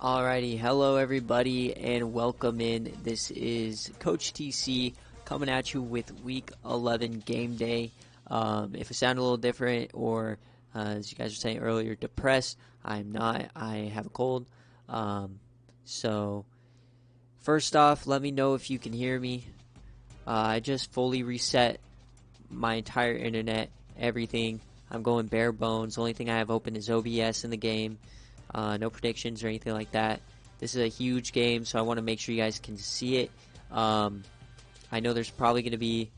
Alrighty, hello everybody and welcome in. This is Coach TC coming at you with Week 11 game day. If it sounded a little different or as you guys were saying earlier, depressed, I'm not. I have a cold. So first off, let me know if you can hear me. I just fully reset my entire internet, everything. I'm going bare bones. The only thing I have open is OBS in the game. No predictions or anything like that. This is a huge game, so I want to make sure you guys can see it. I know there's probably going to be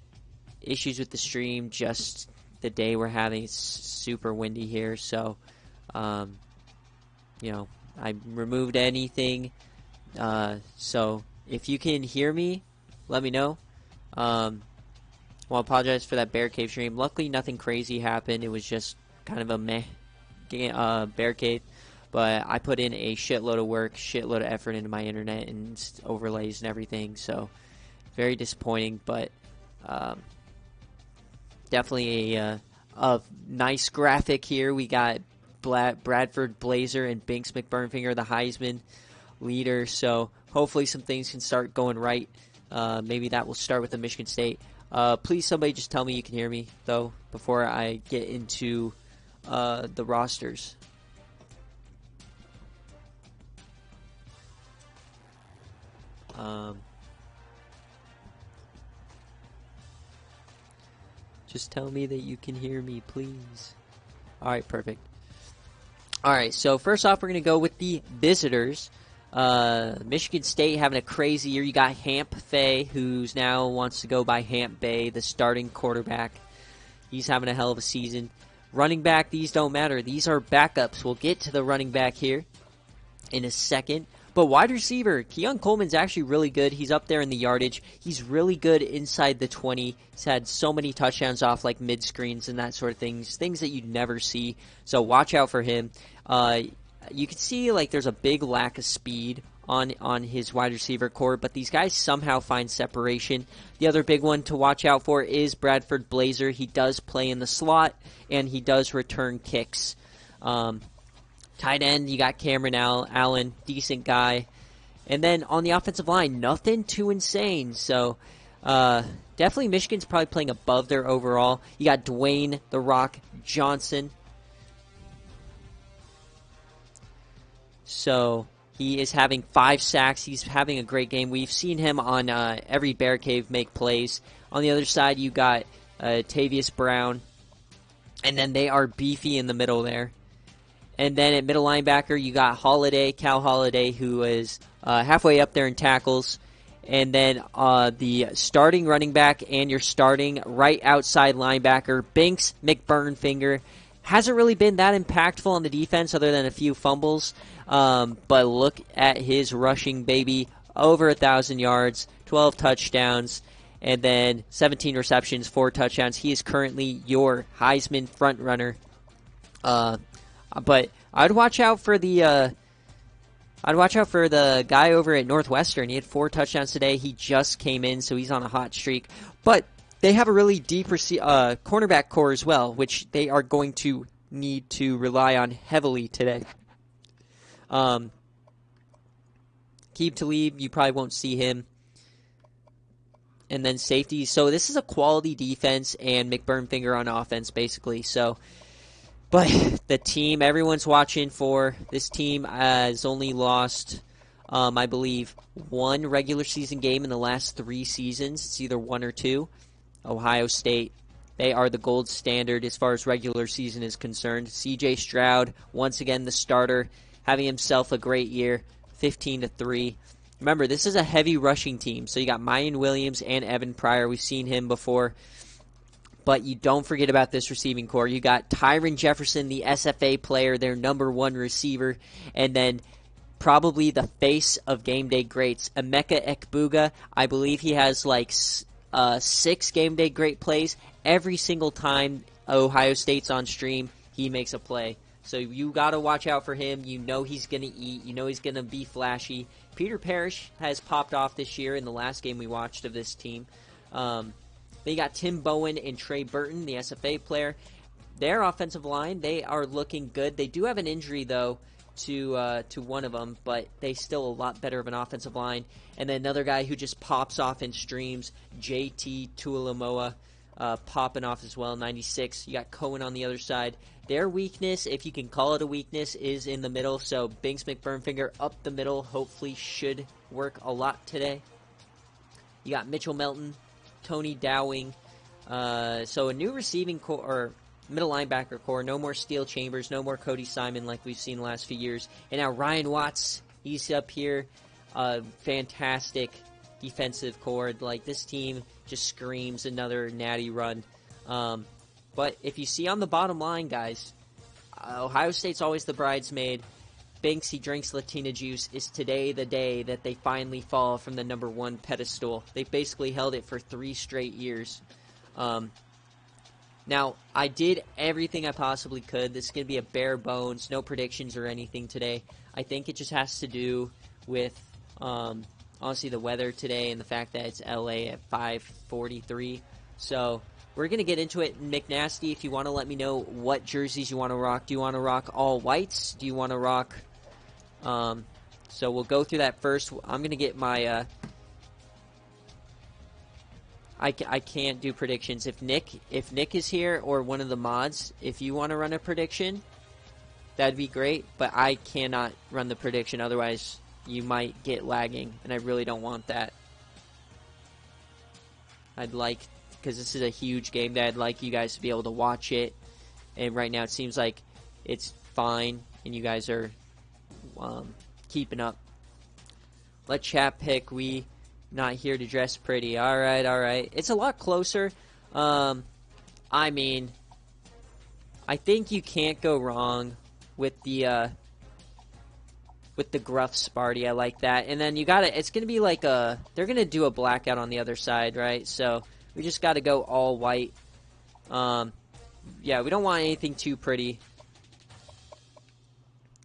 issues with the stream just the day we're having. It's super windy here, so I removed anything. So if you can hear me, let me know. Well, I apologize for that BearCave stream. Luckily, nothing crazy happened. It was just kind of a meh BearCave. But I put in a shitload of work, shitload of effort into my internet and overlays and everything. So, very disappointing. But definitely a nice graphic here. We got Bradford Blazer and Binks McBurnfinger, the Heisman leader. So, hopefully some things can start going right. Maybe that will start with the Michigan State. Please, somebody just tell me you can hear me, though, before I get into the rosters. Just tell me that you can hear me, please. Alright, perfect. Alright, so first off, we're going to go with the visitors. Michigan State having a crazy year. You got Hamp Fay, who's now wants to go by Hamp Bay, the starting quarterback. He's having a hell of a season. Running back, these don't matter. These are backups. We'll get to the running back here in a second. But wide receiver, Keon Coleman's actually really good. He's up there in the yardage. He's really good inside the 20. He's had so many touchdowns off like mid-screens and that sort of things that you'd never see. So watch out for him. You can see like there's a big lack of speed on his wide receiver core, but these guys somehow find separation. The other big one to watch out for is Bradford Blazer. He does play in the slot, and he does return kicks. Tight end, you got Cameron Allen, decent guy. And then on the offensive line, nothing too insane. So definitely Michigan's probably playing above their overall. You got Dwayne "The Rock" Johnson. So he is having 5 sacks. He's having a great game. We've seen him on every BearCave make plays. On the other side, you got Tavius Brown. And then they are beefy in the middle there. And then at middle linebacker, you got Cal Holiday, who is halfway up there in tackles. And then the starting running back and your starting right outside linebacker, Binks McBurnfinger. Hasn't really been that impactful on the defense other than a few fumbles. But look at his rushing, baby. Over 1,000 yards, 12 touchdowns, and then 17 receptions, 4 touchdowns. He is currently your Heisman front runner. But I'd watch out for the guy over at Northwestern. He had 4 touchdowns today. He just came in, so he's on a hot streak. But they have a really deep cornerback core as well, which they are going to need to rely on heavily today. Keep Talib, you probably won't see him. And then safety. So this is a quality defense and McBurnfinger on offense, basically. So, but the team everyone's watching for, this team has only lost, I believe, 1 regular season game in the last 3 seasons. It's either 1 or 2. Ohio State, they are the gold standard as far as regular season is concerned. C.J. Stroud, once again the starter, having himself a great year, 15-3. Remember, this is a heavy rushing team, so you got Mayan Williams and Evan Pryor. We've seen him before. But you don't forget about this receiving core. You got Tyron Jefferson, the SFA player, their number 1 receiver, and then probably the face of game day greats, Emeka Ekbuga. I believe he has like 6 game day great plays. Every single time Ohio State's on stream, he makes a play. So you got to watch out for him. You know he's going to eat. You know he's going to be flashy. Peter Parrish has popped off this year in the last game we watched of this team. Then you got Tim Bowen and Trey Burton, the SFA player. Their offensive line, they are looking good. They do have an injury, though, to one of them, but they still a lot better of an offensive line. And then another guy who just pops off in streams, JT Tuilamoa, popping off as well, 96. You got Cohen on the other side. Their weakness, if you can call it a weakness, is in the middle. So Binks McBurnfinger up the middle hopefully should work a lot today. You got Mitchell Melton, Tony Dowling. So a new receiving core, or middle linebacker core. No more Steel Chambers, no more Cody Simon like we've seen the last few years. And now Ryan Watts, he's up here. Fantastic defensive core. Like, this team just screams another natty run. But if you see on the bottom line, guys, Ohio State's always the bridesmaid. Binks, he drinks Latina juice. Is today the day that they finally fall from the number one pedestal? They basically held it for 3 straight years. Now, I did everything I possibly could. This is going to be a bare bones, no predictions or anything today. I think it just has to do with, honestly, the weather today and the fact that it's LA at 5:43. So we're going to get into it. McNasty, if you want to let me know what jerseys you want to rock. Do you want to rock all whites? Do you want to rock... so we'll go through that first. I'm going to get my... I can't do predictions. If Nick is here, or one of the mods, if you want to run a prediction, that'd be great. But I cannot run the prediction. Otherwise, you might get lagging, and I really don't want that. I'd like... because this is a huge game that I'd like you guys to be able to watch it. And right now it seems like it's fine, and you guys are keeping up. Let chat pick. We not here to dress pretty. All right. It's a lot closer. I mean, I think you can't go wrong with the gruff Sparty. I like that. And then you gotta. It's gonna be like they're gonna do a blackout on the other side, right? So we just got to go all white. Yeah, we don't want anything too pretty.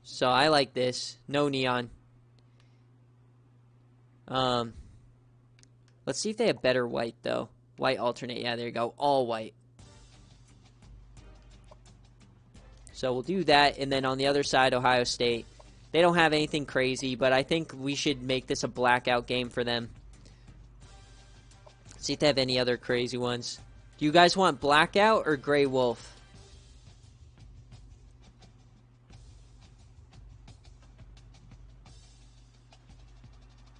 So I like this. No neon. Let's see if they have better white, though. White alternate. Yeah, there you go. All white. So we'll do that. And then on the other side, Ohio State. They don't have anything crazy, but I think we should make this a blackout game for them. See if they have any other crazy ones. Do you guys want blackout or gray wolf?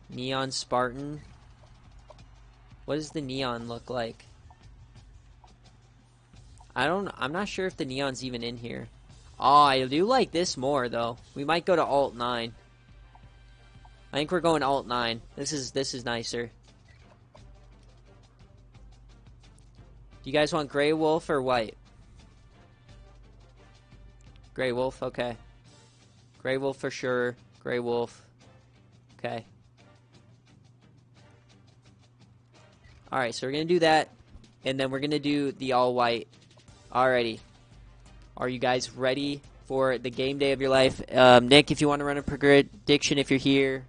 Neon Spartan. What does the neon look like? I'm not sure if the neon's even in here. Oh, I do like this more though. We might go to Alt 9. I think we're going Alt 9. This is nicer. Do you guys want gray wolf or white? Gray wolf, okay. Gray wolf for sure. Gray wolf. Okay. Alright, so we're going to do that. And then we're going to do the all white. Alrighty. Are you guys ready for the game day of your life? Nick, if you want to run a prediction, if you're here,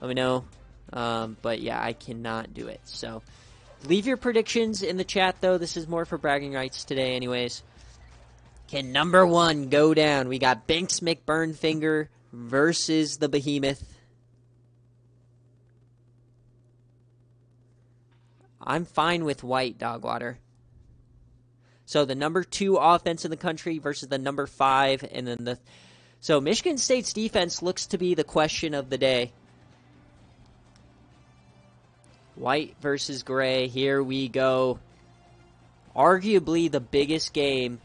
let me know. But yeah, I cannot do it. So leave your predictions in the chat, though. This is more for bragging rights today anyways. Can number 1 go down? We got Binks McBurnfinger versus the Behemoth. I'm fine with white, Dogwater. So the number 2 offense in the country versus the number 5. And then so Michigan State's defense looks to be the question of the day. White versus gray. Here we go. Arguably the biggest game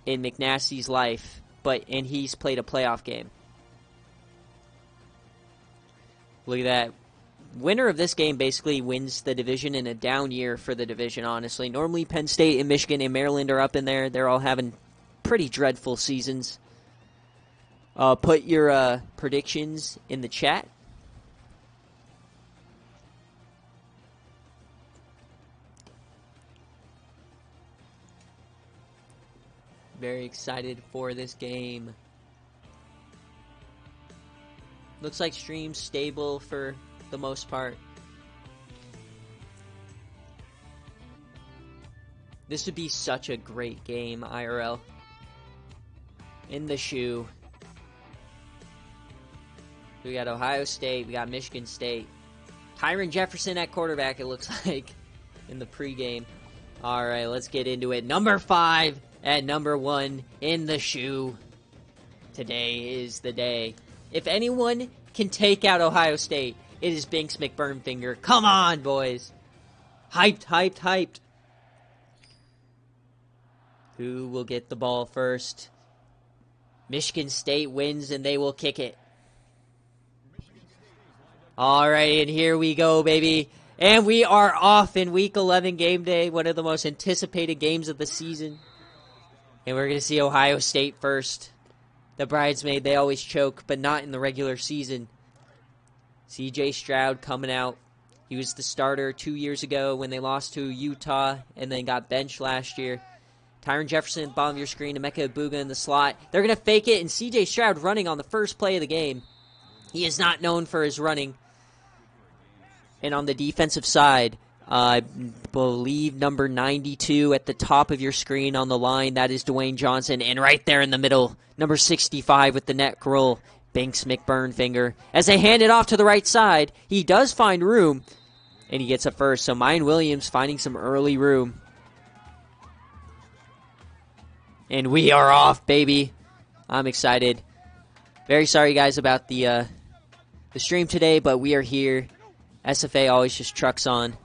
in McNasty's life, and he's played a playoff game. Look at that. Winner of this game basically wins the division in a down year for the division, honestly. Normally Penn State and Michigan and Maryland are up in there. They're all having pretty dreadful seasons. Put your predictions in the chat. Very excited for this game. Looks like stream's stable for the most part. This would be such a great game, IRL. In the shoe. We got Ohio State. We got Michigan State. Tyron Jefferson at quarterback, it looks like, in the pregame. All right, let's get into it. Number 5 at number 1 in the shoe. Today is the day. If anyone can take out Ohio State, it is Binks McBurnfinger. Come on, boys. Hyped, hyped, hyped. Who will get the ball first? Michigan State wins, and they will kick it. All right, and here we go, baby. And we are off in Week 11 game day, one of the most anticipated games of the season. And we're going to see Ohio State first. The bridesmaid, they always choke, but not in the regular season. C.J. Stroud coming out. He was the starter 2 years ago when they lost to Utah and then got benched last year. Tyron Jefferson at the bottom of your screen, Emeka Egbuka in the slot. They're going to fake it, and C.J. Stroud running on the first play of the game. He is not known for his running. And on the defensive side, I believe number 92 at the top of your screen on the line, that is Dwayne Johnson. And right there in the middle, number 65 with the neck roll, Binks McBurnfinger. As they hand it off to the right side, he does find room, and he gets a first. So Mayan Williams finding some early room. And we are off, baby. I'm excited. Very sorry, guys, about the stream today, but we are here. SFA always just trucks on.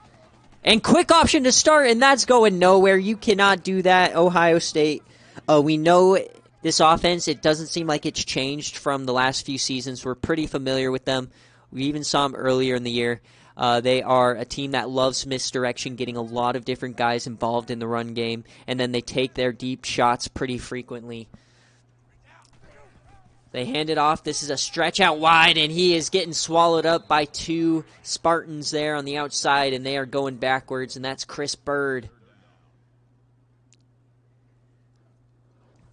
And quick option to start, and that's going nowhere. You cannot do that, Ohio State. We know this offense, it doesn't seem like it's changed from the last few seasons. We're pretty familiar with them. We even saw them earlier in the year. They are a team that loves misdirection, getting a lot of different guys involved in the run game, and then they take their deep shots pretty frequently. They hand it off. This is a stretch out wide, and he is getting swallowed up by 2 Spartans there on the outside, and they are going backwards, and that's Chris Bird.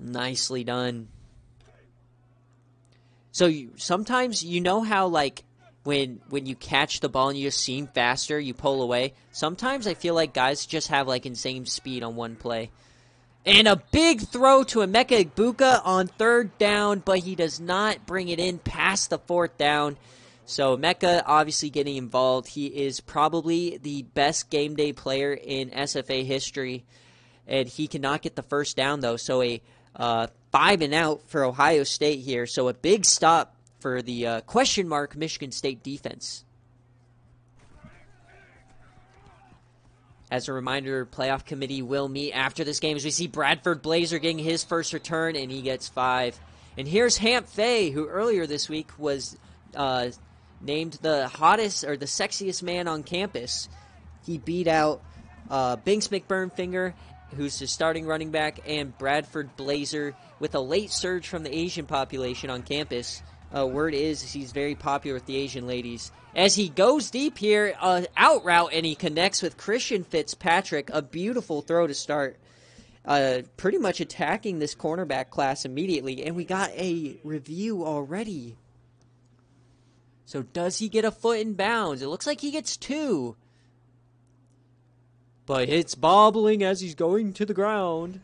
Nicely done. So sometimes you know how, like, when you catch the ball and you just seem faster, you pull away. Sometimes I feel like guys just have, like, insane speed on one play. And a big throw to Emeka Egbuka on 3rd down, but he does not bring it in past the 4th down. So Emeka obviously getting involved. He is probably the best game day player in SFA history, and he cannot get the first down, though. So a 5-and-out for Ohio State here. So a big stop for the question mark Michigan State defense. As a reminder, playoff committee will meet after this game as we see Bradford Blazer getting his first return, and he gets 5. And here's Hamp Fay, who earlier this week was named the hottest or the sexiest man on campus. He beat out Binks McBurnfinger, who's the starting running back, and Bradford Blazer with a late surge from the Asian population on campus. Word is he's very popular with the Asian ladies. As he goes deep here, out route, and he connects with Christian Fitzpatrick. A beautiful throw to start. Pretty much attacking this cornerback class immediately. And we got a review already. So does he get a foot in bounds? It looks like he gets 2. But it's bobbling as he's going to the ground.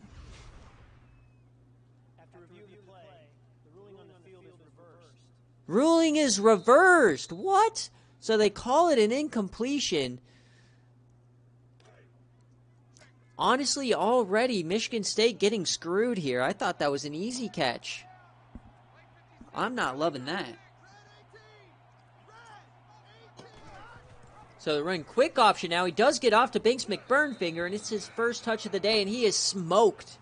Ruling is reversed. What? So they call it an incompletion. Honestly, already Michigan State getting screwed here. I thought that was an easy catch. I'm not loving that. So they run quick option now. He does get off to Binks McBurnfinger, and it's his first touch of the day, and he is smoked.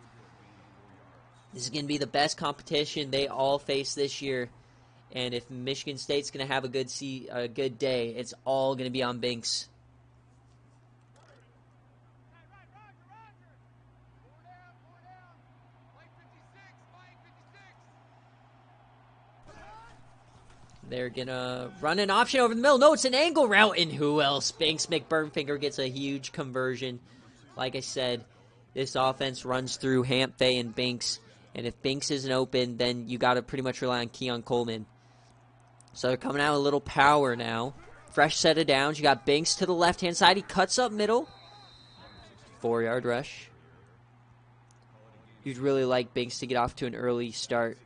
This is going to be the best competition they all face this year. And if Michigan State's going to have a good day, it's all going to be on Binks. They're going to run an option over the middle. No, it's an angle route. And who else? Binks McBurnfinger gets a huge conversion. Like I said, this offense runs through Hamp Fay and Binks. And if Binks isn't open, then you got to pretty much rely on Keon Coleman. So they're coming out with a little power now. Fresh set of downs. You got Binks to the left-hand side. He cuts up middle. 4-yard rush. You'd really like Binks to get off to an early start.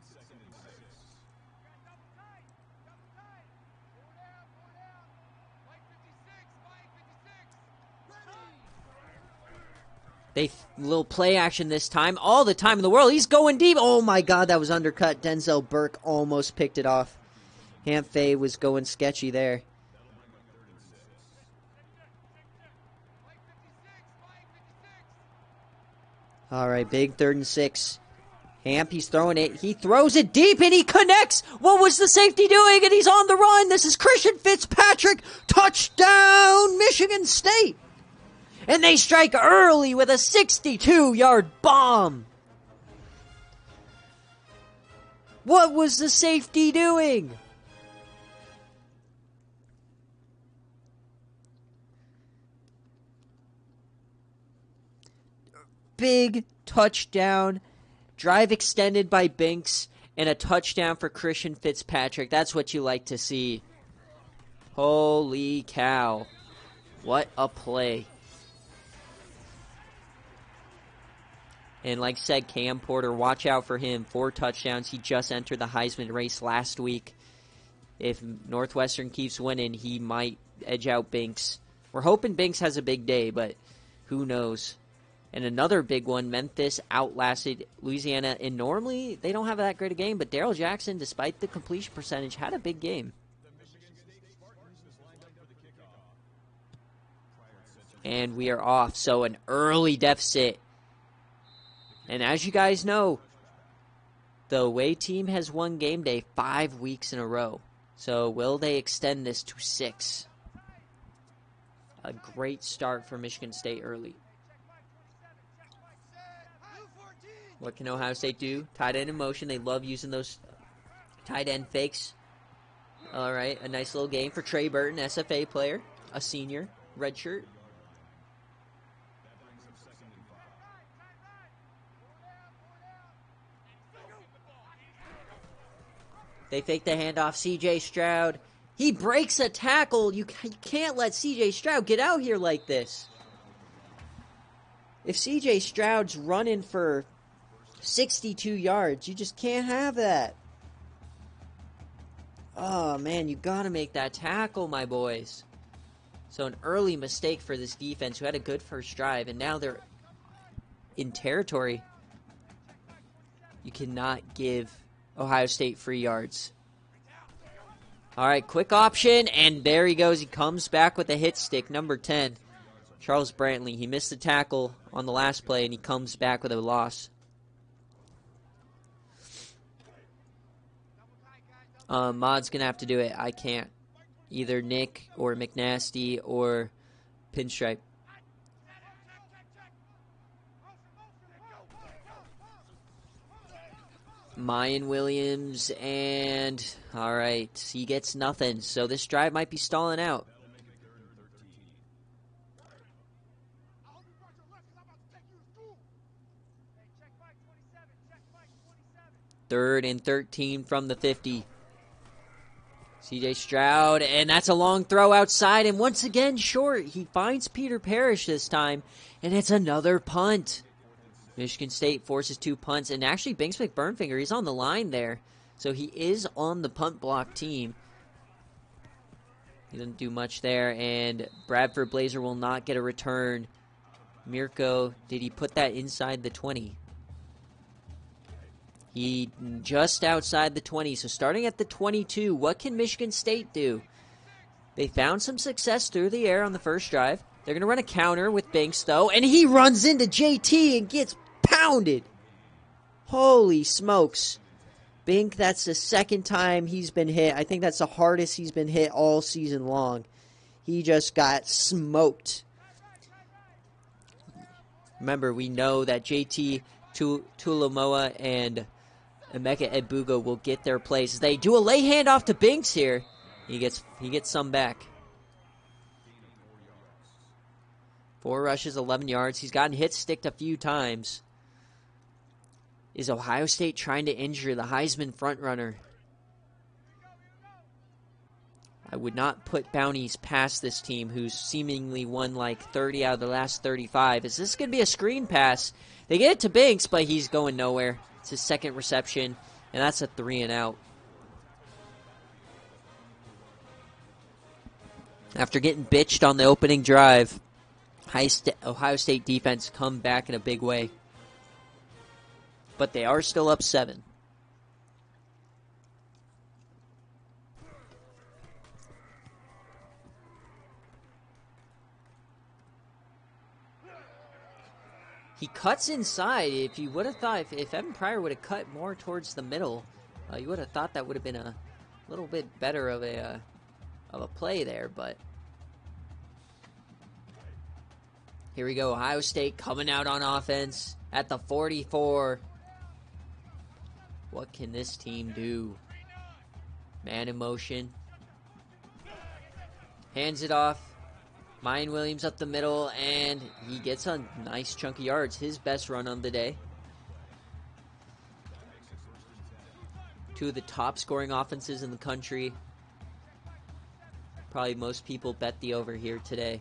Little play action this time. All the time in the world. He's going deep. Oh, my God. That was undercut. Denzel Burke almost picked it off. Hamphay was going sketchy there. All right, big 3rd and 6. Hamp, he's throwing it. He throws it deep, and he connects. What was the safety doing? And he's on the run. This is Christian Fitzpatrick. Touchdown, Michigan State. And they strike early with a 62-yard bomb. What was the safety doing? Big touchdown. Drive extended by Binks. And a touchdown for Christian Fitzpatrick. That's what you like to see. Holy cow. What a play. And like I said, Cam Porter, watch out for him. 4 touchdowns. He just entered the Heisman race last week. If Northwestern keeps winning, he might edge out Binks. We're hoping Binks has a big day, but who knows. And another big one, Memphis outlasted Louisiana. And normally, they don't have that great a game, but Darrell Jackson, despite the completion percentage, had a big game. And we are off. So an early deficit. And as you guys know, the away team has won game day 5 weeks in a row. So will they extend this to 6? A great start for Michigan State early. What can Ohio State do? Tight end in motion. They love using those tight end fakes. All right, a nice little game for Trey Burton, SFA player, a senior, redshirt. They fake the handoff. C.J. Stroud. He breaks a tackle. You can't let C.J. Stroud get out here like this. If C.J. Stroud's running for 62 yards, you just can't have that. Oh, man, you got to make that tackle, my boys. So an early mistake for this defense who had a good first drive, and now they're in territory. You cannot give Ohio State free yards. All right, quick option, and there he goes. He comes back with a hit stick, number 10, Charles Brantley. He missed the tackle on the last play, and he comes back with a loss. Mod's going to have to do it. I can't. Either Nick or McNasty or Pinstripe. Mayan Williams, and all right, he gets nothing. So this drive might be stalling out. Third and 13 from the 50. C.J. Stroud, and that's a long throw outside, and once again short. He finds Peter Parrish this time, and it's another punt. Michigan State forces 2 punts, and actually Binks McBurnfinger, he's on the line there. So he is on the punt block team. He doesn't do much there, and Bradford Blazer will not get a return. Mirko, did he put that inside the 20? He just outside the 20, so starting at the 22, what can Michigan State do? They found some success through the air on the first drive. They're going to run a counter with Binks, though, and he runs into JT and gets pounded. Holy smokes. Bink, that's the second time he's been hit. I think that's the hardest he's been hit all season long. He just got smoked. Remember, we know that JT Tulamoa and Emeka Egbugo will get their plays. They do a lay handoff to Binks here. He gets some back. 4 rushes, 11 yards. He's gotten hit sticked a few times. Is Ohio State trying to injure the Heisman frontrunner? I would not put bounties past this team, who's seemingly won like 30 out of the last 35. Is this going to be a screen pass? They get it to Binks, but he's going nowhere. It's his second reception, and that's a 3 and out. After getting bitched on the opening drive, Ohio State defense come back in a big way. But they are still up 7. He cuts inside. If you would have thought, if Evan Pryor would have cut more towards the middle, you would have thought that would have been a little bit better of a play there. But here we go. Ohio State coming out on offense at the 44. What can this team do? Man in motion. Hands it off. Mayan Williams up the middle, and he gets a nice chunk of yards. His best run on the day. 2 of the top scoring offenses in the country. Probably most people bet the over here today.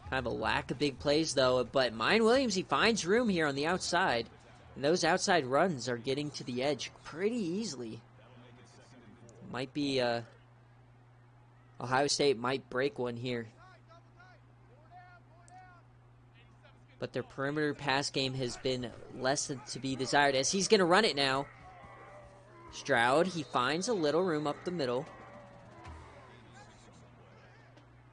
Kind of a lack of big plays, though. But Mayan Williams, he finds room here on the outside. And those outside runs are getting to the edge pretty easily. Might be... Ohio State might break one here. But their perimeter pass game has been less than to be desired, as he's going to run it now. Stroud, he finds a little room up the middle.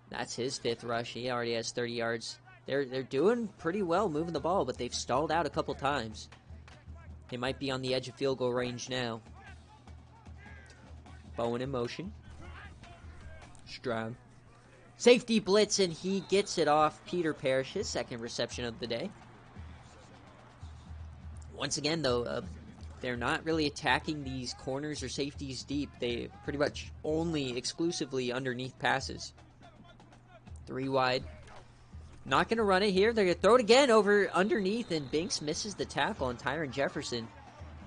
That's his 5th rush. He already has 30 yards. They're doing pretty well moving the ball, but they've stalled out a couple times. They might be on the edge of field goal range now. Bowen in motion. Stroud. Safety blitz, and he gets it off Peter Parrish, his 2nd reception of the day. Once again, though, they're not really attacking these corners or safeties deep. They pretty much only exclusively underneath passes. 3 wide. Not going to run it here. They're going to throw it again over underneath, and Binks misses the tackle on Tyron Jefferson,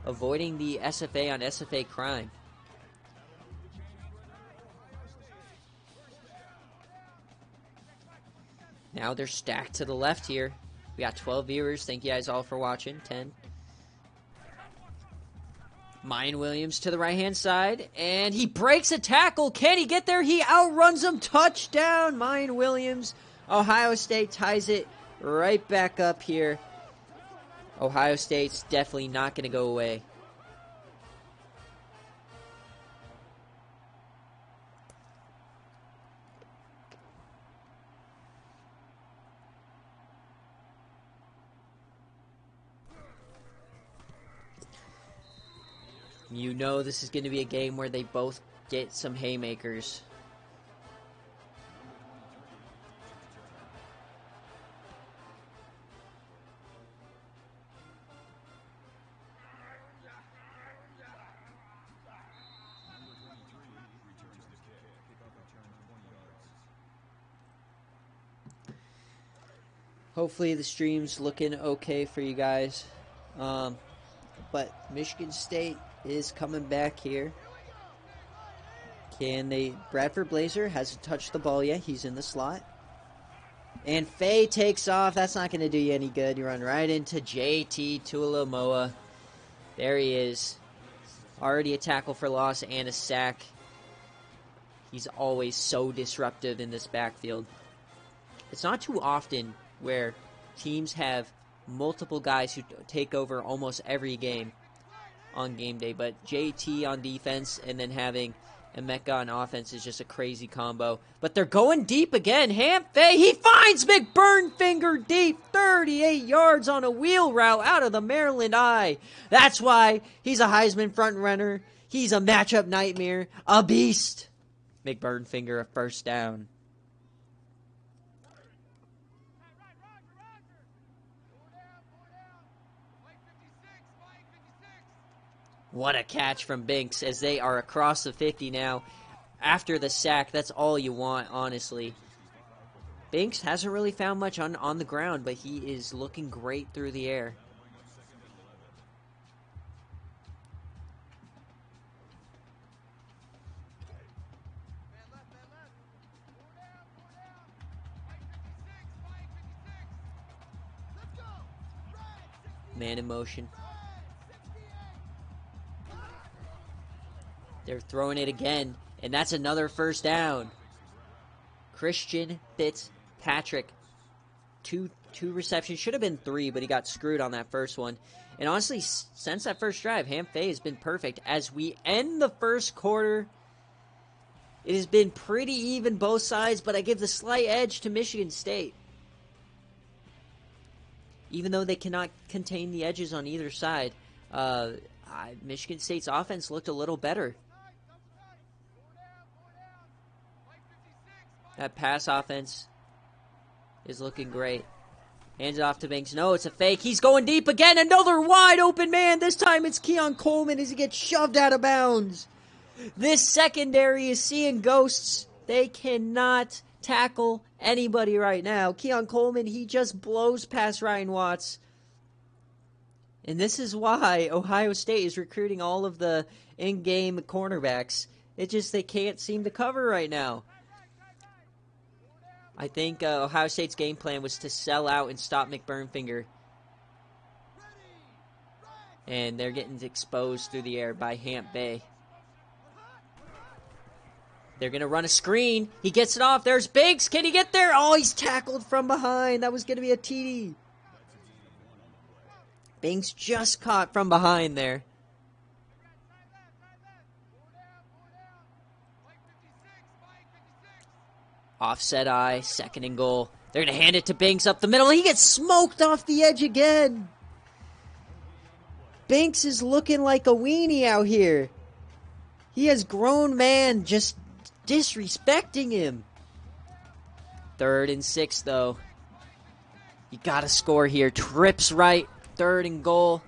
avoiding the SFA on SFA crime. Now they're stacked to the left here. We got 12 viewers. Thank you guys all for watching. 10. Mayan Williams to the right-hand side, and he breaks a tackle. Can he get there? He outruns him. Touchdown, Mayan Williams. Ohio State ties it right back up here. Ohio State's definitely not going to go away. You know this is going to be a game where they both get some haymakers. Hopefully the stream's looking okay for you guys. But Michigan State is coming back here. Can they? Bradford Blazer hasn't touched the ball yet. He's in the slot. And Faye takes off. That's not going to do you any good. You run right into JT Tuilamoa. There he is. Already a tackle for loss and a sack. He's always so disruptive in this backfield. It's not too often where teams have multiple guys who take over almost every game on game day, but JT on defense and then having Emeka on offense is just a crazy combo. But they're going deep again. Hamfay, he finds McBurnfinger deep, 38 yards on a wheel route out of the Maryland Eye. That's why he's a Heisman front runner. He's a matchup nightmare, a beast. McBurnfinger, a first down. What a catch from Binks as they are across the 50 now. After the sack, that's all you want, honestly. Binks hasn't really found much on the ground, but he is looking great through the air. Man in motion. They're throwing it again, and that's another first down. Christian Fitzpatrick. Two receptions. Should have been 3, but he got screwed on that first one. And honestly, since that first drive, Hamphay has been perfect. As we end the first quarter, it has been pretty even both sides, but I give the slight edge to Michigan State. Even though they cannot contain the edges on either side, Michigan State's offense looked a little better. That pass offense is looking great. Hands it off to Banks. No, it's a fake. He's going deep again. Another wide open man. This time it's Keon Coleman as he gets shoved out of bounds. This secondary is seeing ghosts. They cannot tackle anybody right now. Keon Coleman, he just blows past Ryan Watts. And this is why Ohio State is recruiting all of the in-game cornerbacks. They can't seem to cover right now. I think Ohio State's game plan was to sell out and stop McBurnfinger. And they're getting exposed through the air by Hamphay. They're going to run a screen. He gets it off. There's Banks. Can he get there? Oh, he's tackled from behind. That was going to be a TD. Banks just caught from behind there. Offset eye, 2nd and goal. They're going to hand it to Banks up the middle. He gets smoked off the edge again. Banks is looking like a weenie out here. He has grown man just disrespecting him. 3rd and 6, though. You got to score here. Trips right. 3rd and goal.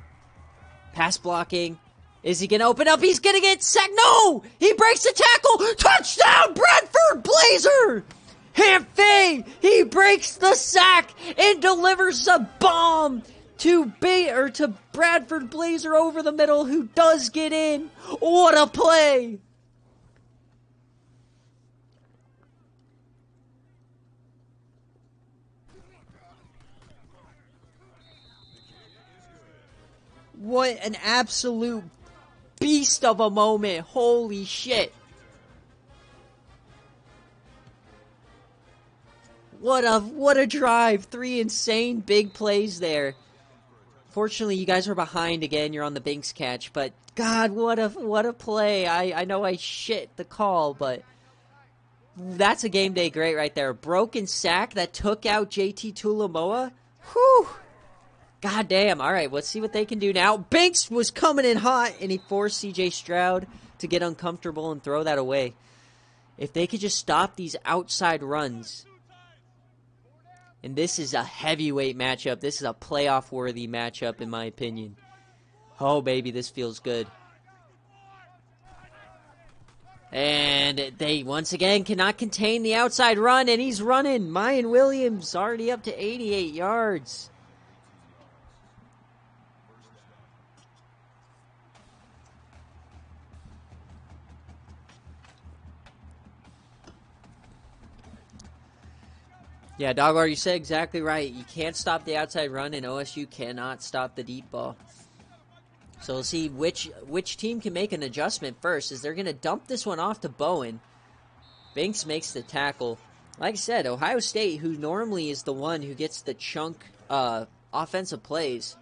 Pass blocking. Is he going to open up? He's going to get sacked. No! He breaks the tackle. Touchdown, Bradford Blazer! Hamphay, he breaks the sack and delivers a bomb to Bradford Blazer over the middle, who does get in. What a play! What an absolute beast of a moment. Holy shit. What a drive. 3 insane big plays there. Fortunately, you guys are behind again. You're on the Banks catch, but God, what a play. I know I shit the call, but that's a game day great right there. Broken sack that took out JT Tulamoa. Whew. God damn. All right, let's see what they can do now. Banks was coming in hot, and he forced CJ Stroud to get uncomfortable and throw that away. If they could just stop these outside runs. And this is a heavyweight matchup. This is a playoff-worthy matchup, in my opinion. Oh, baby, this feels good. And they, once again, cannot contain the outside run, and he's running. Mayan Williams already up to 88 yards. Yeah, Dogwar, you said exactly right. You can't stop the outside run, and OSU cannot stop the deep ball. So we'll see which team can make an adjustment first. Is they're going to dump this one off to Bowen. Banks makes the tackle. Like I said, Ohio State, who normally is the one who gets the chunk offensive plays.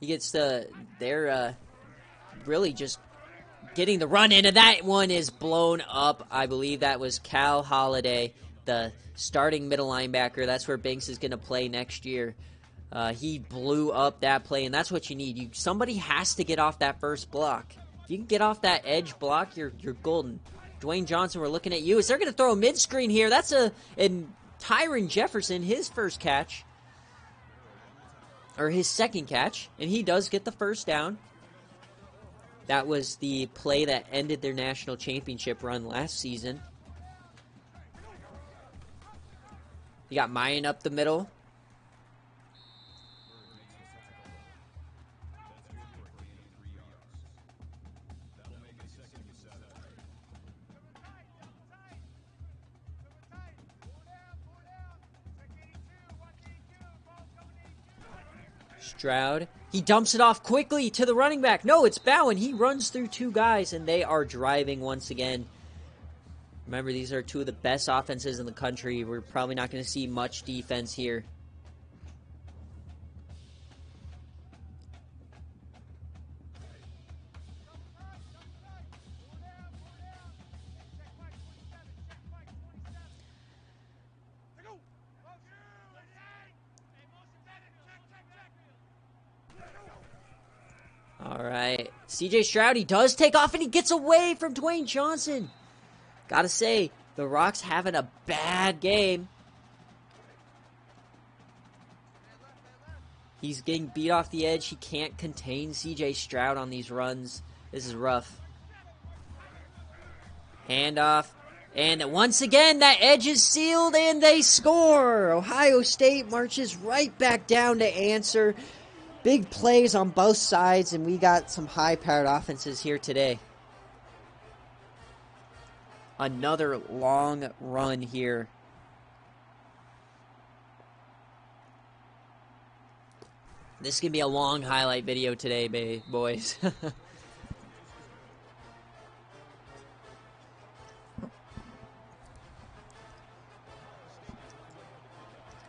He gets they're really just getting the run in, and that one is blown up. I believe that was Cal Holiday, the starting middle linebacker. That's where Banks is going to play next year. He blew up that play, and that's what you need. Somebody has to get off that first block. If you can get off that edge block, you're golden. Dwayne Johnson, we're looking at you. Is they're going to throw a mid-screen here? That's and Tyron Jefferson, his first catch, or his second catch, and he does get the first down. That was the play that ended their national championship run last season. You got Mayan up the middle. Stroud. He dumps it off quickly to the running back. No, it's Bowen. He runs through two guys, and they are driving once again. Remember, these are two of the best offenses in the country. We're probably not going to see much defense here. All right. CJ Stroud, he does take off, and he gets away from Dwayne Johnson. Gotta say, the Rock's having a bad game. He's getting beat off the edge. He can't contain CJ Stroud on these runs. This is rough. Handoff. And once again, that edge is sealed, and they score. Ohio State marches right back down to answer. Big plays on both sides, and we got some high-powered offenses here today. Another long run here. This is going to be a long highlight video today, boys.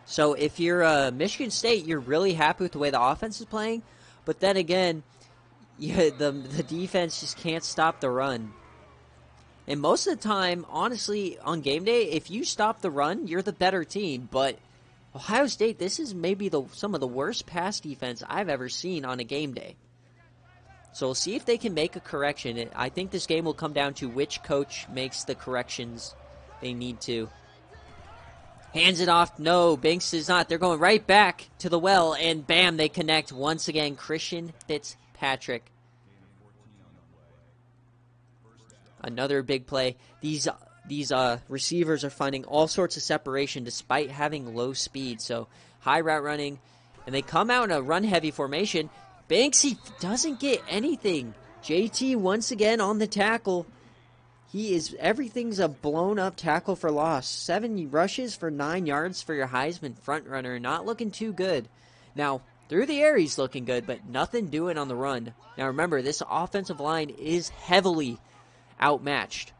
So if you're Michigan State, you're really happy with the way the offense is playing. But then again, the defense just can't stop the run. And most of the time, honestly, on game day, if you stop the run, you're the better team. But Ohio State, this is maybe some of the worst pass defense I've ever seen on a game day. So we'll see if they can make a correction. I think this game will come down to which coach makes the corrections they need to. Hands it off. No, Banks is not. They're going right back to the well, and bam, they connect once again. Christian Fitzpatrick. Another big play. These receivers are finding all sorts of separation despite having low speed. So high route running, and they come out in a run-heavy formation. Banks, he doesn't get anything. JT once again on the tackle. Everything's a blown-up tackle for loss. 7 rushes for 9 yards for your Heisman front-runner. Not looking too good. Now, through the air, he's looking good, but nothing doing on the run. Now, remember, this offensive line is heavily outmatched.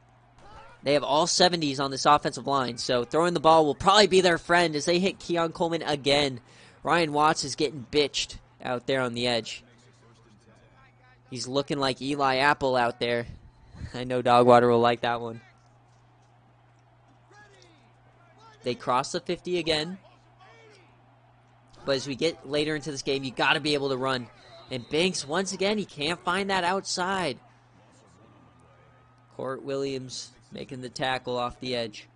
They have all 70s on this offensive line, so throwing the ball will probably be their friend as they hit Keon Coleman again. Ryan Watts is getting bitched out there on the edge. He's looking like Eli Apple out there. I know Dogwater will like that one. They cross the 50 again. But as we get later into this game, you got to be able to run. And Banks, once again, he can't find that outside. Court Williams making the tackle off the edge.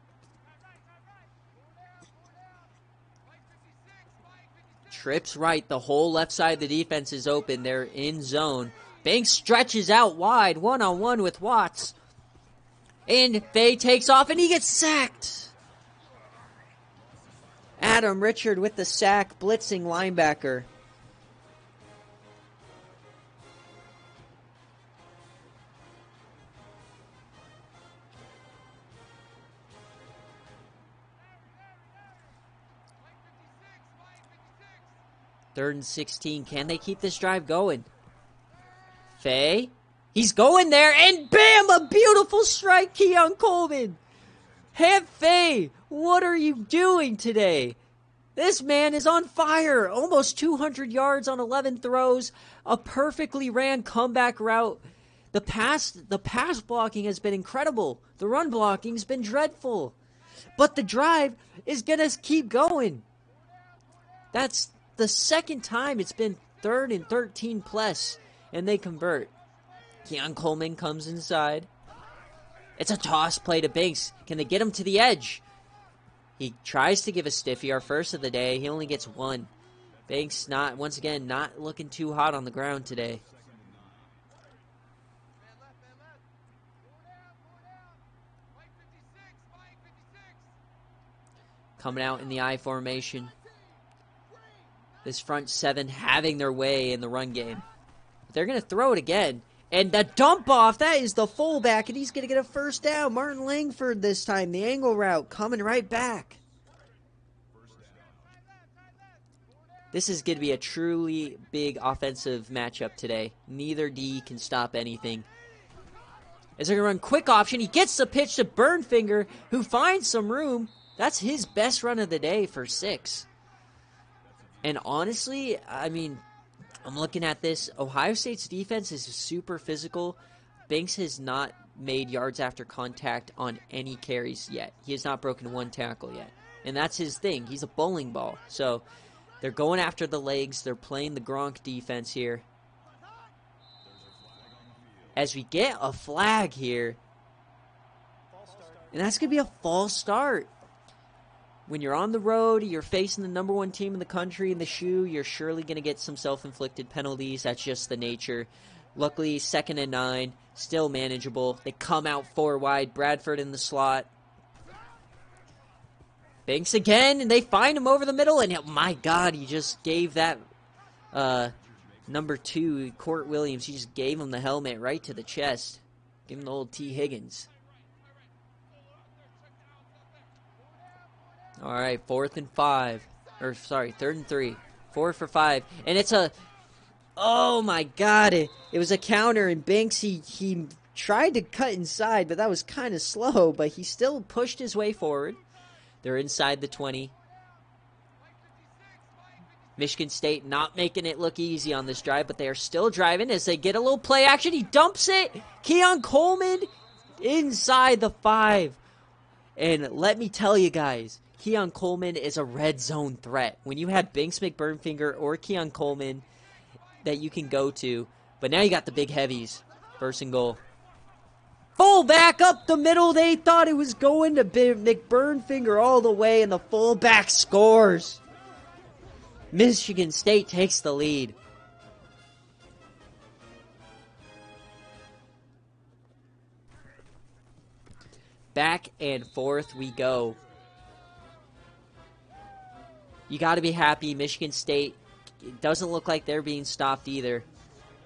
Trips right. The whole left side of the defense is open. They're in zone. Banks stretches out wide, one-on-one with Watts. And Faye takes off, and he gets sacked. Adam Richard with the sack, blitzing linebacker. Third and 16. Can they keep this drive going? Faye. He's going there, and bam! A beautiful strike, Keon Coleman. Head Faye, what are you doing today? This man is on fire. Almost 200 yards on 11 throws. A perfectly ran comeback route. The pass blocking has been incredible. The run blocking has been dreadful. But the drive is going to keep going. That's the second time it's been 3rd and 13 plus, and they convert. Keon Coleman comes inside. It's a toss play to Banks. Can they get him to the edge? He tries to give a stiffy, our first of the day. He only gets one. Banks, once again, not looking too hot on the ground today. Coming out in the I formation. This front seven having their way in the run game. They're going to throw it again. And the dump off, that is the fullback, and he's going to get a first down. Martin Langford this time, the angle route, coming right back. This is going to be a truly big offensive matchup today. Neither D can stop anything. As they're going to run quick option, he gets the pitch to Burnfinger, who finds some room. That's his best run of the day for 6. And honestly, I mean, I'm looking at this. Ohio State's defense is super physical. Banks has not made yards after contact on any carries yet. He has not broken one tackle yet. And that's his thing. He's a bowling ball. So they're going after the legs. They're playing the Gronk defense here. As we get a flag here. And that's going to be a false start. When you're on the road, you're facing the number 1 team in the country in the shoe, you're surely going to get some self-inflicted penalties. That's just the nature. Luckily, 2nd and 9, still manageable. They come out 4 wide. Bradford in the slot. Banks again, and they find him over the middle. And oh my God, he just gave that number 2, Court Williams, he just gave him the helmet right to the chest. Give him the old T. Higgins. All right, 4th and 5. Or, sorry, 3rd and 3. 4 for 5. And it's a... Oh, my God. It was a counter, and Banks, he tried to cut inside, but that was kind of slow. But he still pushed his way forward. They're inside the 20. Michigan State not making it look easy on this drive, but they are still driving as they get a little play action. He dumps it. Keon Coleman inside the 5. And let me tell you guys, Keon Coleman is a red zone threat. When you have Banks McBurnfinger or Keon Coleman that you can go to, but now you got the big heavies. 1st and goal. Fullback up the middle. They thought it was going to be McBurnfinger all the way, and the fullback scores. Michigan State takes the lead. Back and forth we go. You got to be happy. Michigan State, it doesn't look like they're being stopped either.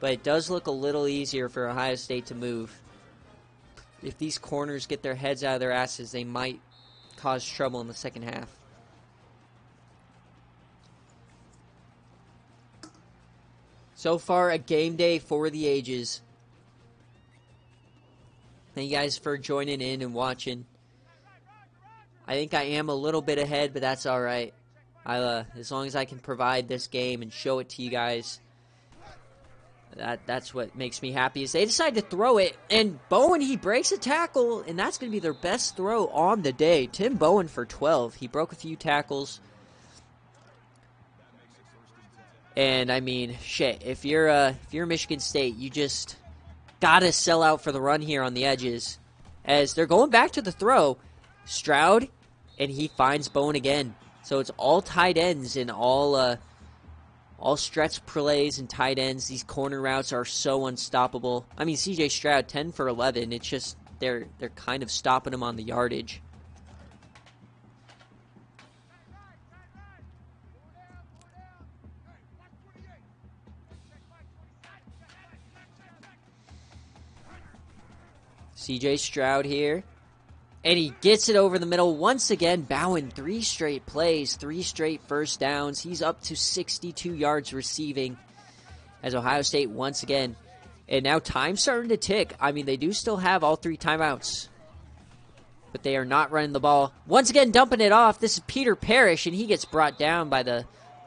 But it does look a little easier for Ohio State to move. If these corners get their heads out of their asses, they might cause trouble in the second half. So far, a game day for the ages. Thank you guys for joining in and watching. I think I am a little bit ahead, but that's all right. As long as I can provide this game and show it to you guys, that's what makes me happy. Is they decide to throw it, and Bowen, he breaks a tackle, and that's going to be their best throw on the day. Tim Bowen for 12. He broke a few tackles. And I mean, shit, if you're Michigan State, you just gotta sell out for the run here on the edges. As they're going back to the throw, Stroud, and he finds Bowen again. So it's all tight ends and all stretch plays and tight ends. These corner routes are so unstoppable. I mean, CJ Stroud, 10 for 11. It's just they're kind of stopping him on the yardage. CJ Stroud here. And he gets it over the middle once again. Bowen, 3 straight plays, 3 straight first downs. He's up to 62 yards receiving as Ohio State once again. And now time's starting to tick. I mean, they do still have all 3 timeouts. But they are not running the ball. Once again, dumping it off. This is Peter Parrish, and he gets brought down by the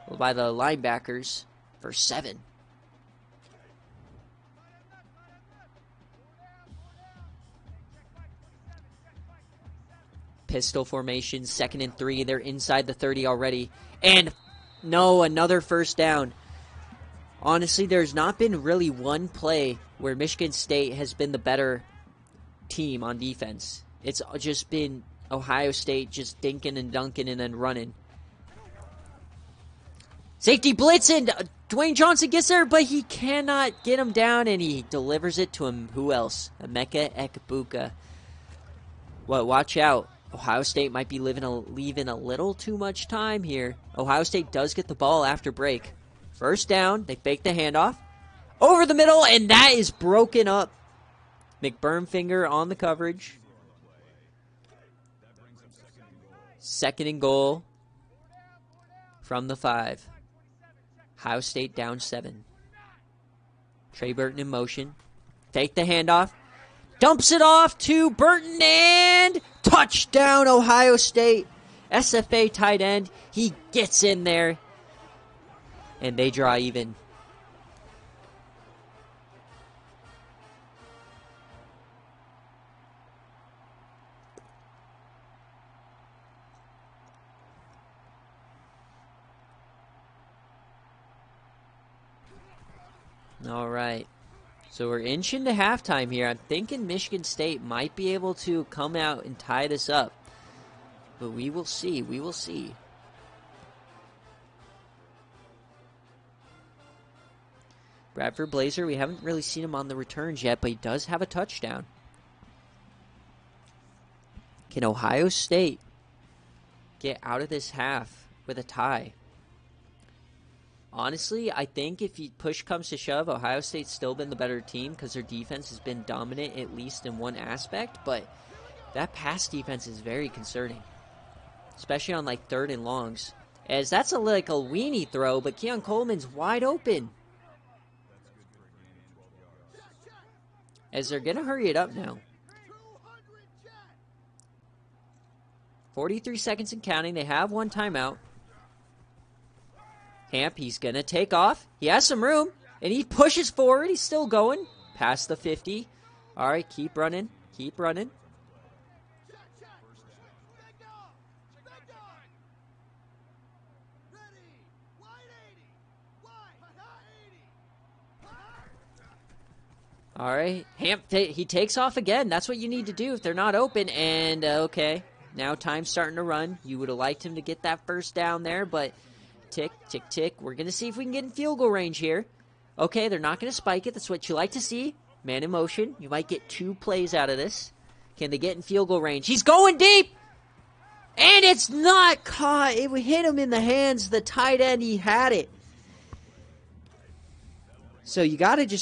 linebackers for 7. Pistol formation, 2nd and 3. They're inside the 30 already. And no, another first down. Honestly, there's not been really one play where Michigan State has been the better team on defense. It's just been Ohio State just dinking and dunking and then running. Safety blitz, and Dwayne Johnson gets there, but he cannot get him down, and he delivers it to him. Who else? Emeka Ekbuka. Well, watch out. Ohio State might be leaving a little too much time here. Ohio State does get the ball after break. First down, they fake the handoff. Over the middle, and that is broken up. McBurnfinger on the coverage. 2nd and goal from the 5. Ohio State down 7. Trey Burton in motion. Fake the handoff. Dumps it off to Burton and touchdown Ohio State. SFA tight end. He gets in there. And they draw even. All right. So we're inching to halftime here. I'm thinking Michigan State might be able to come out and tie this up. But we will see. We will see. Bradford Blazer, we haven't really seen him on the returns yet, but he does have a touchdown. Can Ohio State get out of this half with a tie? Honestly, I think if push comes to shove, Ohio State's still been the better team because their defense has been dominant, at least in one aspect. But that pass defense is very concerning, especially on like 3rd and longs. As that's like a weenie throw, but Keon Coleman's wide open. As they're going to hurry it up now. 43 seconds and counting. They have one timeout. Hamp, he's going to take off. He has some room, and he pushes forward. He's still going past the 50. All right, keep running. Keep running. All right, Hamp, he takes off again. That's what you need to do if they're not open. And, okay, now time's starting to run. You would have liked him to get that first down there, but tick, tick, tick. We're going to see if we can get in field goal range here. Okay, they're not going to spike it. That's what you like to see. Man in motion. You might get 2 plays out of this. Can they get in field goal range? He's going deep! And it's not caught. It hit him in the hands. The tight end, he had it. So you got to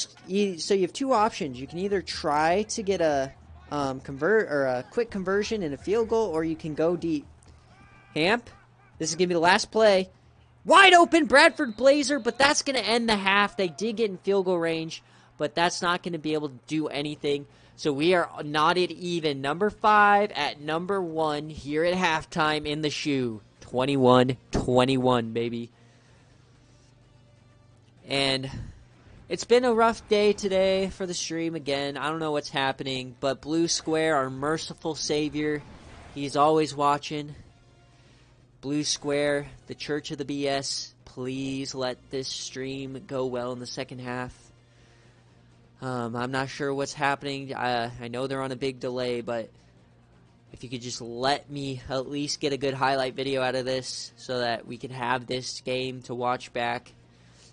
so you have 2 options. You can either try to get a a quick conversion and a field goal, or you can go deep. Hamp, this is going to be the last play. Wide open, Bradford Blazer, but that's going to end the half. They did get in field goal range, but that's not going to be able to do anything. So we are knotted even. Number 5 at number 1 here at halftime in the shoe. 21-21, baby. And it's been a rough day today for the stream again. I don't know what's happening, but Blue Square, our merciful savior, he's always watching. Blue Square, the Church of the BS, please let this stream go well in the second half. I'm not sure what's happening. I know they're on a big delay, but if you could just let me at least get a good highlight video out of this so that we can have this game to watch back.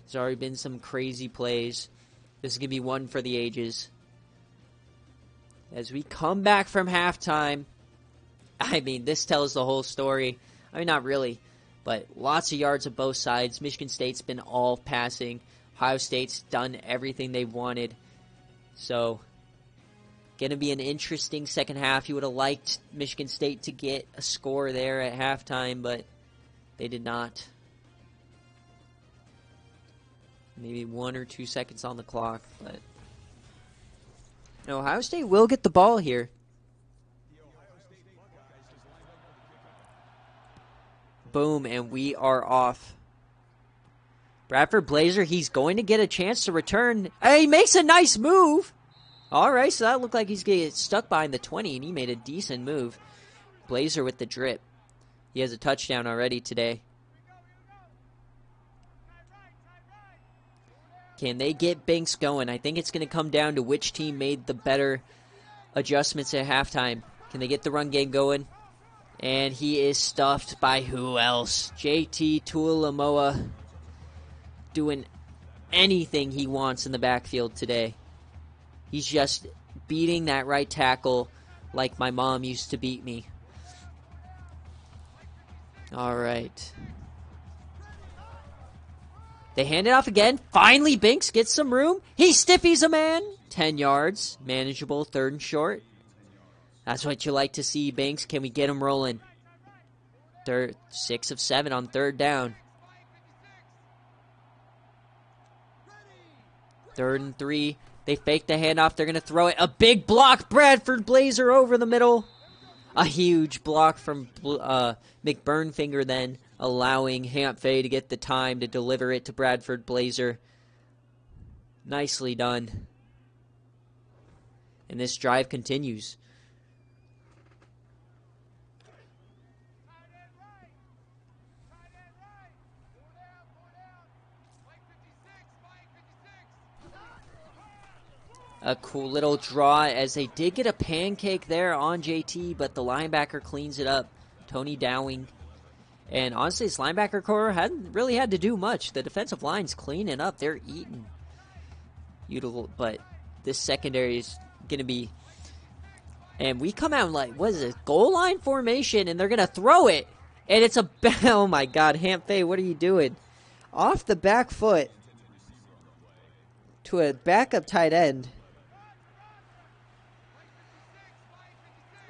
There's already been some crazy plays. This is going to be one for the ages. As we come back from halftime, I mean, this tells the whole story. I mean, not really, but lots of yards of both sides. Michigan State's been all passing. Ohio State's done everything they wanted. So, going to be an interesting second half. You would have liked Michigan State to get a score there at halftime, but they did not. Maybe 1 or 2 seconds on the clock, but no, Ohio State will get the ball here. Boom, and we are off. Bradford Blazer, he's going to get a chance to return. He makes a nice move. All right, so that looked like he's going to get stuck behind the 20, and he made a decent move. Blazer with the drip. He has a touchdown already today. Can they get Banks going? I think it's going to come down to which team made the better adjustments at halftime. Can they get the run game going? And he is stuffed by who else? JT Tuilamoa doing anything he wants in the backfield today. He's just beating that right tackle like my mom used to beat me. All right. They hand it off again. Finally, Banks gets some room. He stiffies a man. 10 yards. Manageable. 3rd and short. That's what you like to see, Banks. Can we get him rolling? 6 of 7 on 3rd down. 3rd and 3. They fake the handoff. They're going to throw it. A big block. Bradford Blazer over the middle. A huge block from McBurnfinger then, allowing Hamp Fay to get the time to deliver it to Bradford Blazer. Nicely done. And this drive continues. A cool little draw as they did get a pancake there on JT, but the linebacker cleans it up. Tony Dowing. And honestly, this linebacker core hadn't really had to do much. The defensive line's cleaning up. They're eating. Beautiful. But this secondary is going to be... And we come out like, what is it? Goal line formation, and they're going to throw it. And it's a... Oh my God, Hamp Fay, what are you doing? Off the back foot to a backup tight end.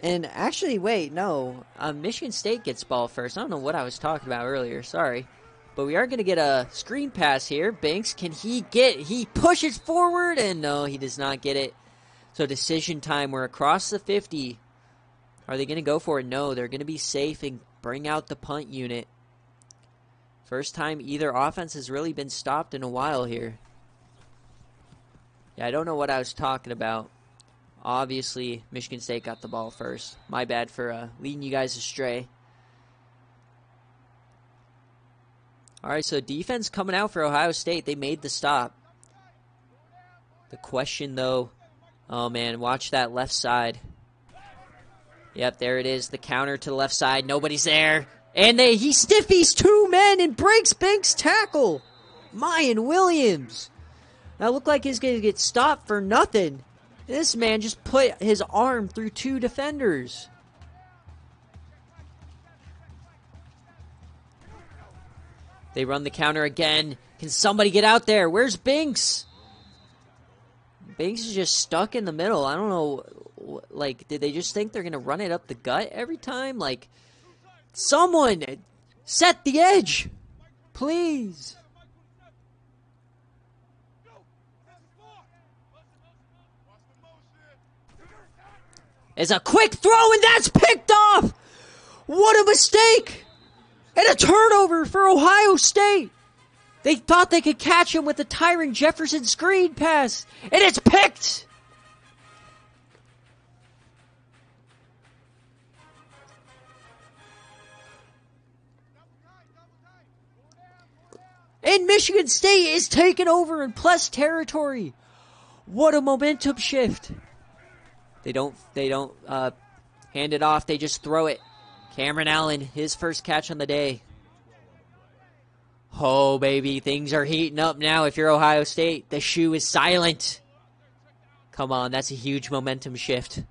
And actually, wait, no. Michigan State gets ball first. I don't know what I was talking about earlier. Sorry. But we are going to get a screen pass here. Banks, can he get... He pushes forward, and no, he does not get it. So decision time. We're across the 50. Are they going to go for it? No, they're going to be safe and bring out the punt unit. First time either offense has really been stopped in a while here. Yeah, I don't know what I was talking about. Obviously, Michigan State got the ball first. My bad for leading you guys astray. All right, so defense coming out for Ohio State. They made the stop. The question, though, oh, man, watch that left side. Yep, there it is, the counter to the left side. Nobody's there. And he stiffies 2 men and breaks Banks' tackle. Mayan Williams. Now, it looked like he's going to get stopped for nothing. This man just put his arm through 2 defenders. They run the counter again. Can somebody get out there? Where's Banks? Banks is just stuck in the middle. I don't know. Like, did they just think they're going to run it up the gut every time? Like, someone set the edge. Please. It's a quick throw, and that's picked off! What a mistake! And a turnover for Ohio State! They thought they could catch him with a Tyron Jefferson screen pass, and it's picked! And Michigan State is taking over in plus territory. What a momentum shift. They don't hand it off. They just throw it. Cameron Allen, his first catch on the day. Oh, baby, things are heating up now. If you're Ohio State, the shoe is silent. Come on, that's a huge momentum shift.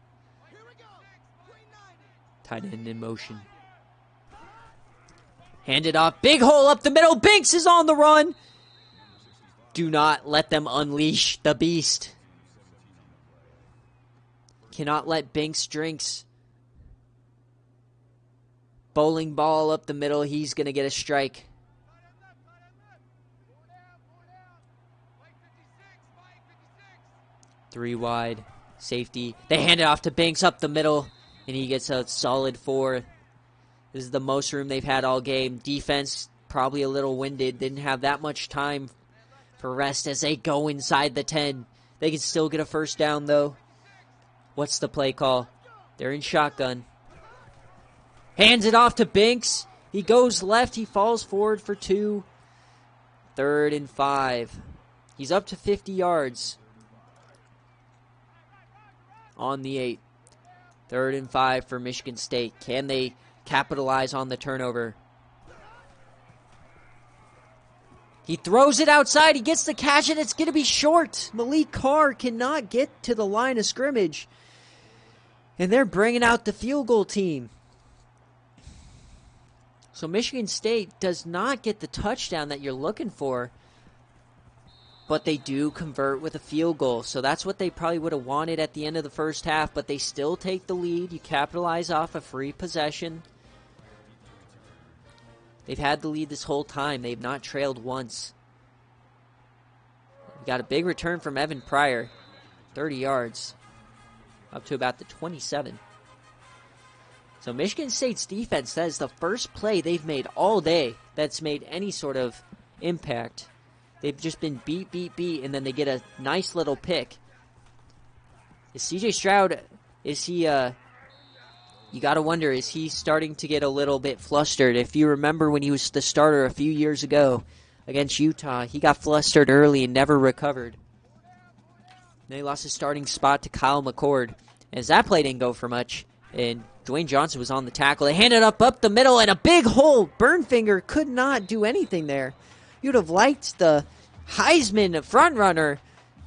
Tight end in motion. Hand it off. Big hole up the middle. Banks is on the run. Do not let them unleash the beast. Cannot let Banks drinks. Bowling ball up the middle. He's going to get a strike. Three wide. Safety. They hand it off to Banks up the middle. And he gets a solid 4. This is the most room they've had all game. Defense probably a little winded. Didn't have that much time for rest as they go inside the 10. They can still get a first down, though. What's the play call? They're in shotgun. Hands it off to Banks. He goes left. He falls forward for 2. 3rd and 5. He's up to 50 yards. On the 8. 3rd and 5 for Michigan State. Can they capitalize on the turnover? He throws it outside. He gets the catch, and it's going to be short. Malik Carr cannot get to the line of scrimmage. And they're bringing out the field goal team. So Michigan State does not get the touchdown that you're looking for. But they do convert with a field goal. So that's what they probably would have wanted at the end of the first half. But they still take the lead. You capitalize off a free possession. They've had the lead this whole time. They've not trailed once. Got a big return from Evan Pryor. 30 yards. Up to about the 27. So Michigan State's defense, that is the first play they've made all day that's made any sort of impact. They've just been beat, and then they get a nice little pick. Is CJ Stroud, is he, you got to wonder, is he starting to get a little bit flustered? If you remember when he was the starter a few years ago against Utah, he got flustered early and never recovered. Then he lost his starting spot to Kyle McCord. As that play didn't go for much, and Dwayne Johnson was on the tackle. They handed up the middle, and a big hole. Burnfinger could not do anything there. You'd have liked the Heisman frontrunner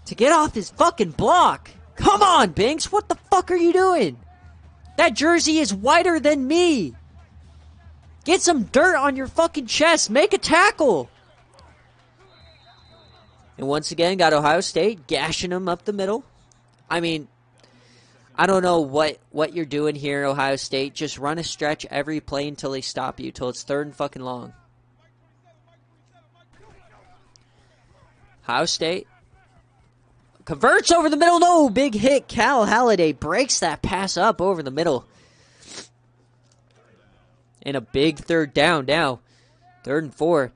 to get off his fucking block. Come on, Binks. What the fuck are you doing? That jersey is whiter than me. Get some dirt on your fucking chest. Make a tackle. And once again, got Ohio State gashing them up the middle. I mean, I don't know what you're doing here, Ohio State. Just run a stretch every play until they stop you, till it's third and fucking long. Ohio State converts over the middle. No, big hit. Cal Halliday breaks that pass up over the middle. And a big third down now. 3rd and 4.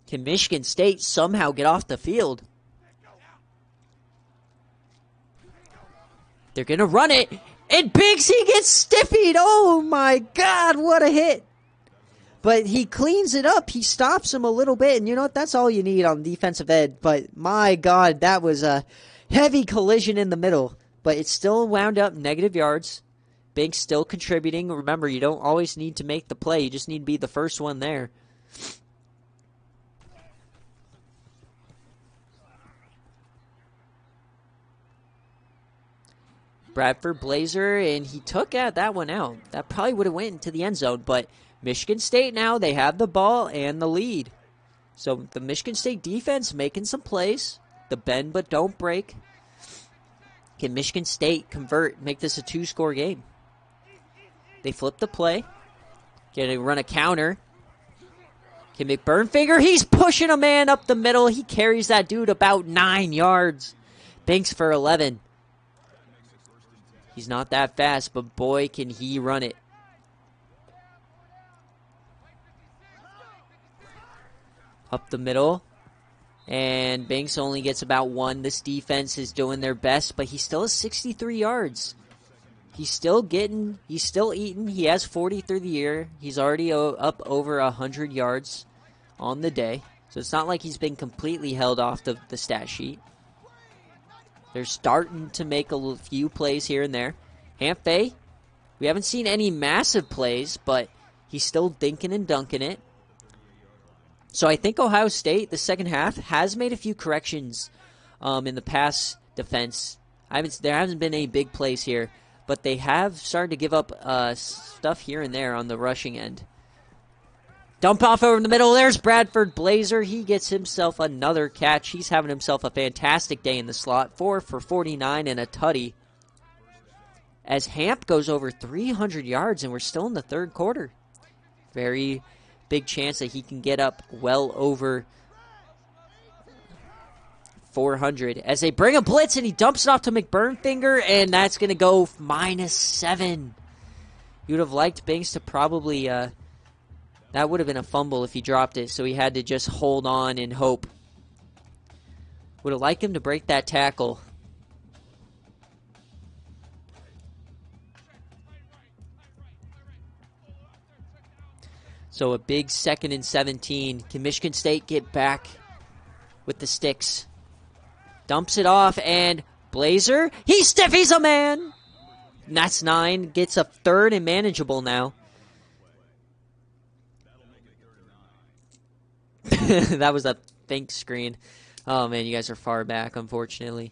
Can Michigan State somehow get off the field? They're going to run it. And Bigsy gets stiffied. Oh my God, what a hit. But he cleans it up. He stops him a little bit. And you know what? That's all you need on defensive end. But my God, that was a heavy collision in the middle. But it still wound up negative yards. Binks still contributing. Remember, you don't always need to make the play. You just need to be the first one there. Bradford Blazer, and he took that one out. That probably would have went into the end zone, but Michigan State now, they have the ball and the lead. So the Michigan State defense making some plays. The bend but don't break. Can Michigan State convert, make this a 2-score game? They flip the play. Gonna run a counter. Can McBurnfinger, he's pushing a man up the middle. He carries that dude about 9 yards. Binks for 11. He's not that fast, but boy, can he run it. Up the middle. And Binks only gets about 1. This defense is doing their best, but he still has 63 yards. He's still eating. He has 40 through the year. He's already up over 100 yards on the day. So it's not like he's been completely held off the stat sheet. They're starting to make a few plays here and there. Hamphay, we haven't seen any massive plays, but he's still dinking and dunking it. So I think Ohio State, the second half, has made a few corrections in the pass defense. There hasn't been any big plays here, but they have started to give up stuff here and there on the rushing end. Dump off over in the middle. There's Bradford Blazer. He gets himself another catch. He's having himself a fantastic day in the slot. 4 for 49 and a tutty. As Hamp goes over 300 yards, and we're still in the third quarter. Very big chance that he can get up well over 400. As they bring a blitz, and he dumps it off to McBurnfinger, and that's going to go -7. You'd have liked Binks to probably... that would have been a fumble if he dropped it, so he had to just hold on and hope. Would have liked him to break that tackle. So a big 2nd and 17. Can Michigan State get back with the sticks? Dumps it off, and Blazer, he stiffies a man! And that's 9. Gets a 3rd and manageable now. That was a think screen. Oh, man, you guys are far back, unfortunately.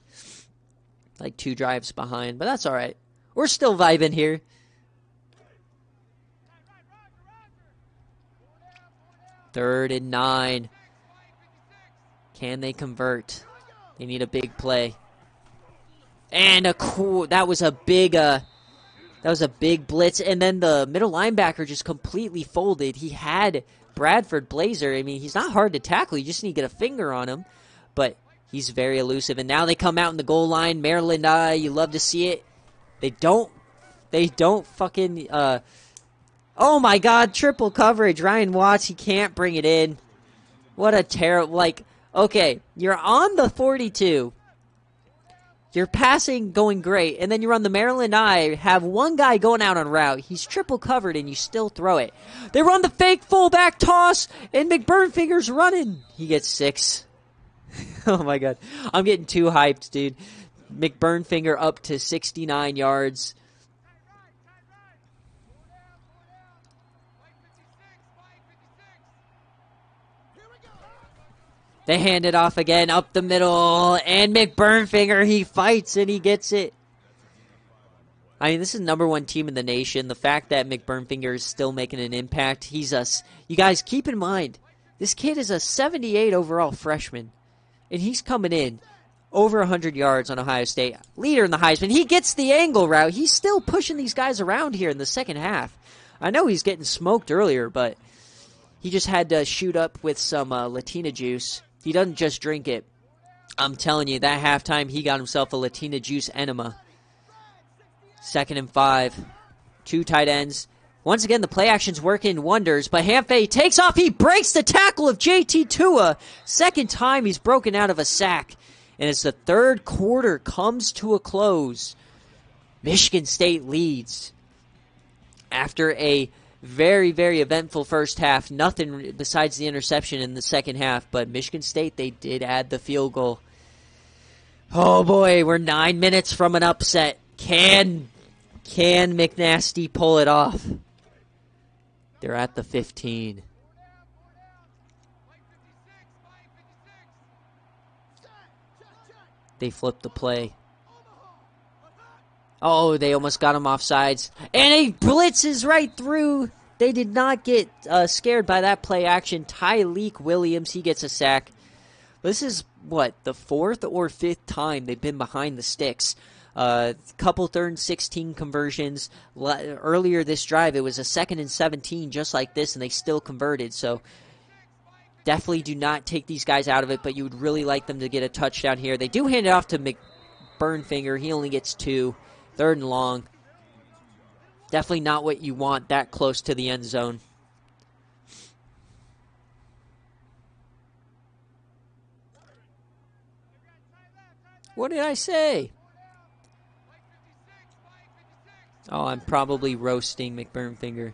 Like 2 drives behind, but that's all right. We're still vibing here. Third and 9. Can they convert? They need a big play. And that was a big blitz, and then the middle linebacker just completely folded. He had Bradford Blazer. I mean, he's not hard to tackle. You just need to get a finger on him. But He's very elusive. And now they come out in the goal line. Maryland Eye, you love to see it. They don't fucking, oh my God, triple coverage. Ryan Watts, he can't bring it in. What a terrible, like, okay, you're on the 42. You're passing, going great, and then you're on the Maryland Eye, have one guy going out on route. He's triple covered, and you still throw it. They run the fake fullback toss, and McBurnfinger's running. He gets 6. Oh, my God. I'm getting too hyped, dude. McBurnfinger up to 69 yards. They hand it off again, up the middle, and McBurnfinger, he fights and he gets it. I mean, this is #1 team in the nation. The fact that McBurnfinger is still making an impact, you guys, keep in mind, this kid is a 78 overall freshman, and he's coming in over 100 yards on Ohio State. Leader in the Heisman. He gets the angle route. He's still pushing these guys around here in the second half. I know he's getting smoked earlier, but he just had to shoot up with some Latina juice. He doesn't just drink it. I'm telling you, that halftime, he got himself a Latina juice enema. 2nd and 5. 2 tight ends. Once again, the play action's working wonders, but Hamfe takes off. He breaks the tackle of JT Tua. Second time he's broken out of a sack. And as the third quarter comes to a close, Michigan State leads. After a very, very eventful first half. Nothing besides the interception in the second half. But Michigan State, they did add the field goal. Oh boy, we're 9 minutes from an upset. Can McNasty pull it off? They're at the 15. They flipped the play. Oh, they almost got him offsides. And he blitzes right through. They did not get scared by that play action. Tyleek Williams, he gets a sack. This is, what, the 4th or 5th time they've been behind the sticks. Couple 3rd and 16 conversions. Earlier this drive, it was a 2nd and 17 just like this, and they still converted. So definitely do not take these guys out of it, but you would really like them to get a touchdown here. They do hand it off to McBurnfinger. He only gets 2. 3rd and long. Definitely not what you want that close to the end zone. What did I say? Oh, I'm probably roasting McBurnfinger.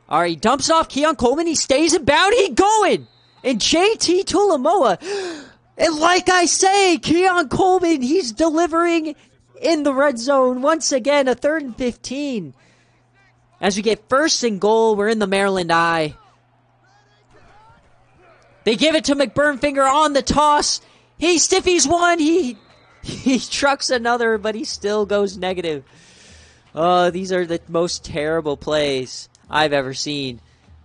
All right, he dumps off Keon Coleman. He stays about. He going. And JT Tuilamoa. And like I say, Keon Coleman, he's delivering in the red zone. Once again, a 3rd and 15. As we get 1st and goal, we're in the Maryland Eye. They give it to McBurnfinger on the toss. He stiffies one. He trucks another, but he still goes negative. Oh, these are the most terrible plays I've ever seen.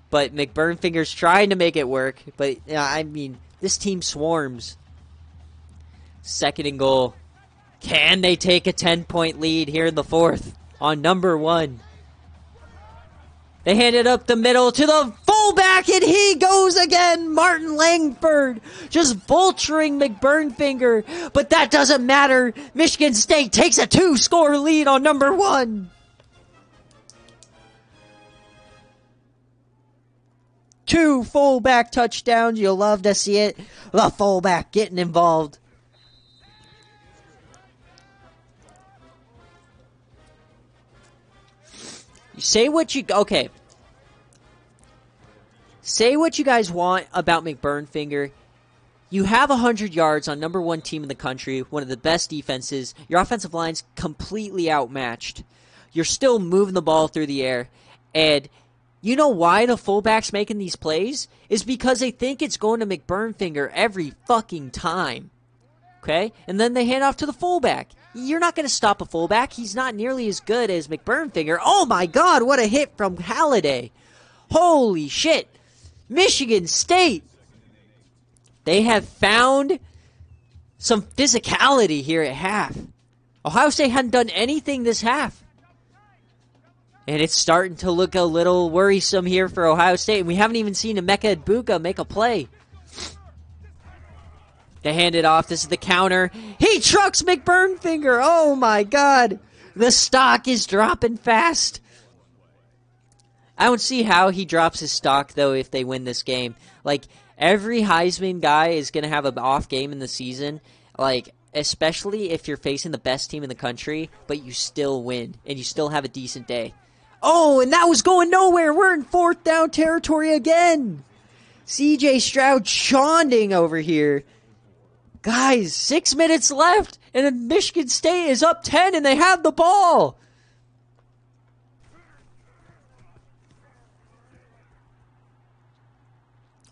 But McBurnfinger's trying to make it work. But, I mean, this team swarms. 2nd and goal. Can they take a 10-point lead here in the 4th on #1? They hand it up the middle to the fullback, and he goes again. Martin Langford just vulturing McBurnfinger, but that doesn't matter. Michigan State takes a 2-score lead on #1. 2 fullback touchdowns. You'll love to see it. The fullback getting involved. Say what you guys want about McBurnfinger. You have 100 yards on #1 team in the country, one of the best defenses. Your offensive line's completely outmatched. You're still moving the ball through the air. And you know why the fullback's making these plays? Is because they think it's going to McBurnfinger every fucking time. Okay? And then they hand off to the fullback. You're not going to stop a fullback. He's not nearly as good as McBurnfinger. Oh my God, what a hit from Halliday. Holy shit. Michigan State. They have found some physicality here at half. Ohio State hadn't done anything this half. And it's starting to look a little worrisome here for Ohio State. And we haven't even seen Emeka Egbuka make a play. They hand it off. This is the counter. He trucks McBurnfinger. Oh, my God. The stock is dropping fast. I don't see how he drops his stock, though, if they win this game. Like, every Heisman guy is going to have an off game in the season. Like, especially if you're facing the best team in the country, but you still win, and you still have a decent day. Oh, and that was going nowhere. We're in 4th down territory again. CJ Stroud chonding over here. Guys, 6 minutes left, and then Michigan State is up 10, and they have the ball.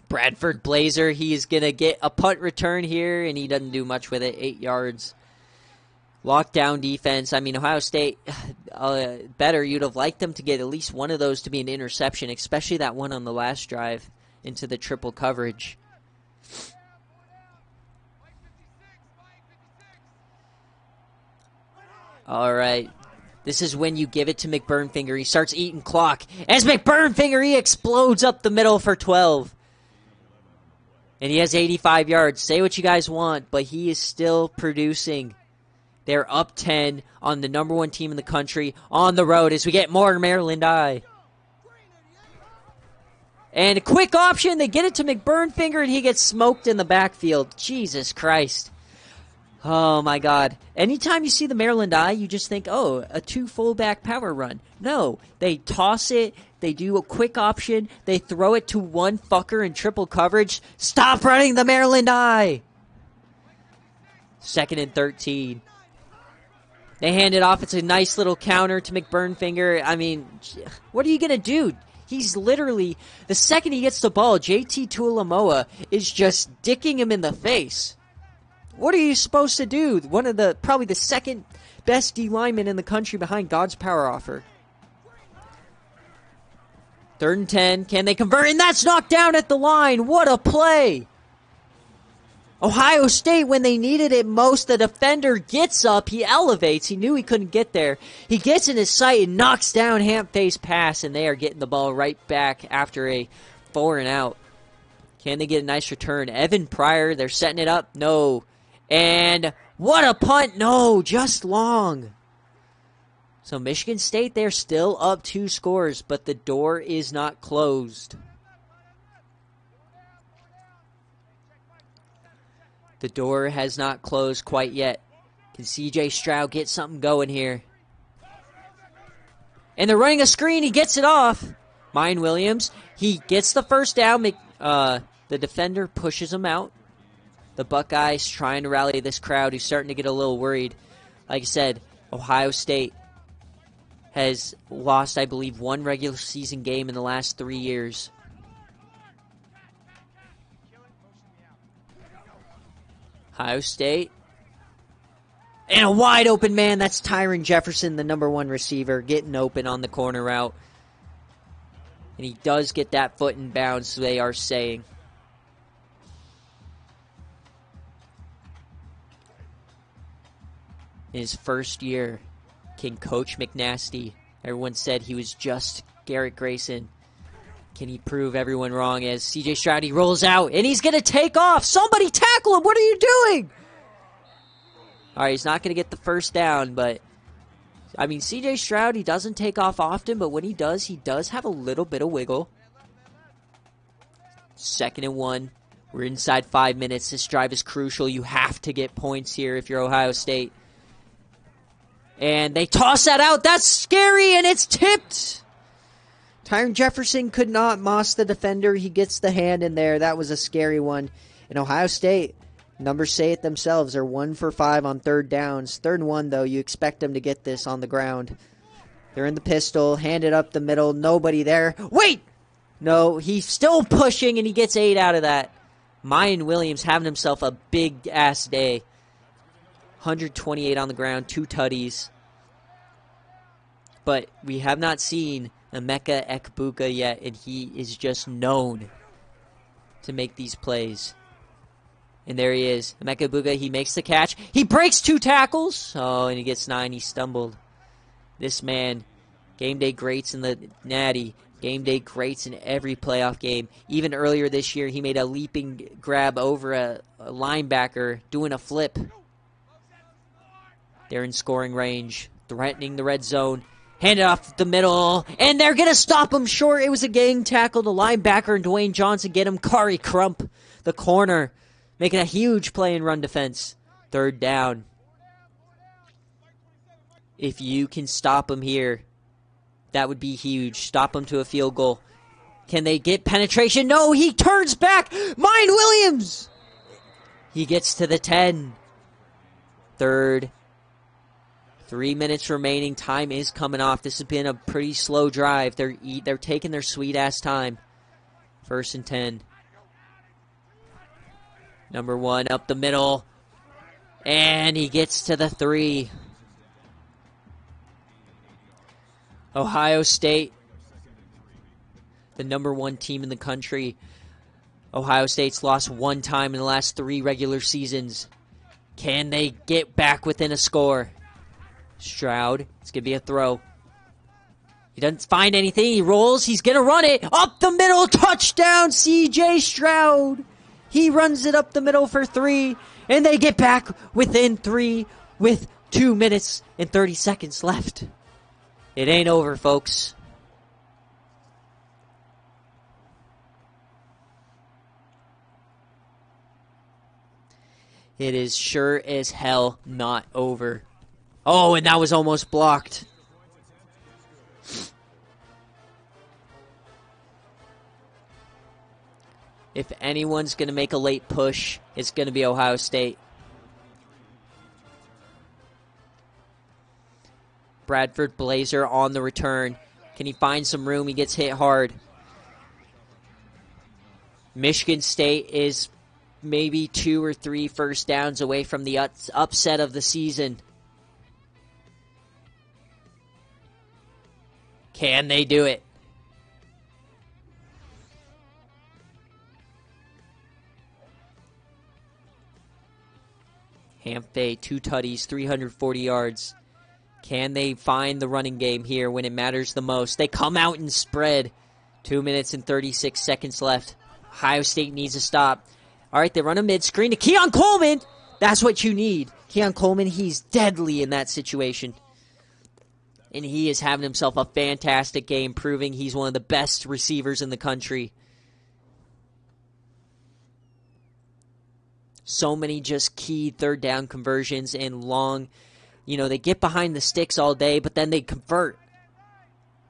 Bradford Blazer, he is going to get a punt return here, and he doesn't do much with it, 8 yards. Lockdown defense. I mean, Ohio State, better. You'd have liked them to get at least one of those to be an interception, especially that one on the last drive into the triple coverage. All right. This is when you give it to McBurnfinger. He starts eating clock. As McBurnfinger, he explodes up the middle for 12. And he has 85 yards. Say what you guys want, but he is still producing. They're up 10 on the number 1 team in the country on the road as we get more Maryland Eye. And a quick option. They get it to McBurnfinger, and he gets smoked in the backfield. Jesus Christ. Oh, my God. Anytime you see the Maryland Eye, you just think, oh, a 2 fullback power run. No, they toss it. They do a quick option. They throw it to one fucker in triple coverage. Stop running the Maryland Eye. 2nd and 13. They hand it off. It's a nice little counter to McBurnfinger. I mean, what are you going to do? He's literally, the second he gets the ball, JT Tuilamoa is just dicking him in the face. What are you supposed to do? One of the, probably the second best D lineman in the country behind God's power offer. 3rd and 10. Can they convert? And that's knocked down at the line. What a play. Ohio State, when they needed it most, the defender gets up. He elevates. He knew he couldn't get there. He gets in his sight and knocks down hand-face pass, and they are getting the ball right back after a 4 and out. Can they get a nice return? Evan Pryor, they're setting it up. No. And what a punt. No, just long. So Michigan State, they're still up 2 scores, but the door is not closed. The door has not closed quite yet. Can CJ Stroud get something going here? And they're running a screen. He gets it off. Mayan Williams, he gets the first down. The defender pushes him out. The Buckeyes trying to rally this crowd who's starting to get a little worried. Like I said, Ohio State has lost, I believe, 1 regular season game in the last 3 years. Ohio State. And a wide open man. That's Tyron Jefferson, the number 1 receiver, getting open on the corner route. And he does get that foot in bounds, they are saying. In his first year, can Coach McNasty, everyone said he was just Garrett Grayson. Can he prove everyone wrong as CJ Stroud, he rolls out, and he's going to take off. Somebody tackle him. What are you doing? All right, he's not going to get the first down, but, I mean, CJ Stroud, he doesn't take off often, but when he does have a little bit of wiggle. 2nd and 1. We're inside 5 minutes. This drive is crucial. You have to get points here if you're Ohio State. And they toss that out. That's scary, and it's tipped. Tyron Jefferson could not moss the defender. He gets the hand in there. That was a scary one. And Ohio State, numbers say it themselves, are 1 for 5 on 3rd downs. 3rd and 1, though, you expect them to get this on the ground. They're in the pistol, handed up the middle, nobody there. Wait! No, he's still pushing, and he gets 8 out of that. Mayan Williams having himself a big-ass day. 128 on the ground, 2 tutties. But we have not seen Emeka Ekbuka yet, and he is just known to make these plays. And there he is. Emeka Ekbuka, he makes the catch. He breaks 2 tackles. Oh, and he gets 9. He stumbled. This man, Gameday greats in the Natty. Gameday greats in every playoff game. Even earlier this year, he made a leaping grab over a linebacker, doing a flip. They're in scoring range, threatening the red zone. Hand it off the middle, and they're going to stop him short. It was a gang tackle. The linebacker and Dwayne Johnson get him. Kari Crump, the corner, making a huge play in run defense. 3rd down. If you can stop him here, that would be huge. Stop him to a field goal. Can they get penetration? No, he turns back. Mind Williams. He gets to the 10. 3rd. 3 minutes remaining. Time is coming off. This has been a pretty slow drive. They're taking their sweet-ass time. 1st and 10. Number 1 up the middle. And he gets to the 3. Ohio State, the number 1 team in the country. Ohio State's lost 1 time in the last 3 regular seasons. Can they get back within a score? Stroud, it's going to be a throw. He doesn't find anything. He rolls. He's going to run it. Up the middle. Touchdown, C.J. Stroud. He runs it up the middle for 3. And they get back within 3 with 2 minutes and 30 seconds left. It ain't over, folks. It is sure as hell not over. Oh, and that was almost blocked. If anyone's going to make a late push, it's going to be Ohio State. Bradford Blazer on the return. Can he find some room? He gets hit hard. Michigan State is maybe 2 or 3 first downs away from the upset of the season. Can they do it? Hamphay, 2 tutties, 340 yards. Can they find the running game here when it matters the most? They come out and spread. 2 minutes and 36 seconds left. Ohio State needs a stop. All right, they run a mid-screen to Keon Coleman. That's what you need. Keon Coleman, he's deadly in that situation. And he is having himself a fantastic game, proving he's one of the best receivers in the country. So many just key 3rd down conversions and long, they get behind the sticks all day, but then they convert.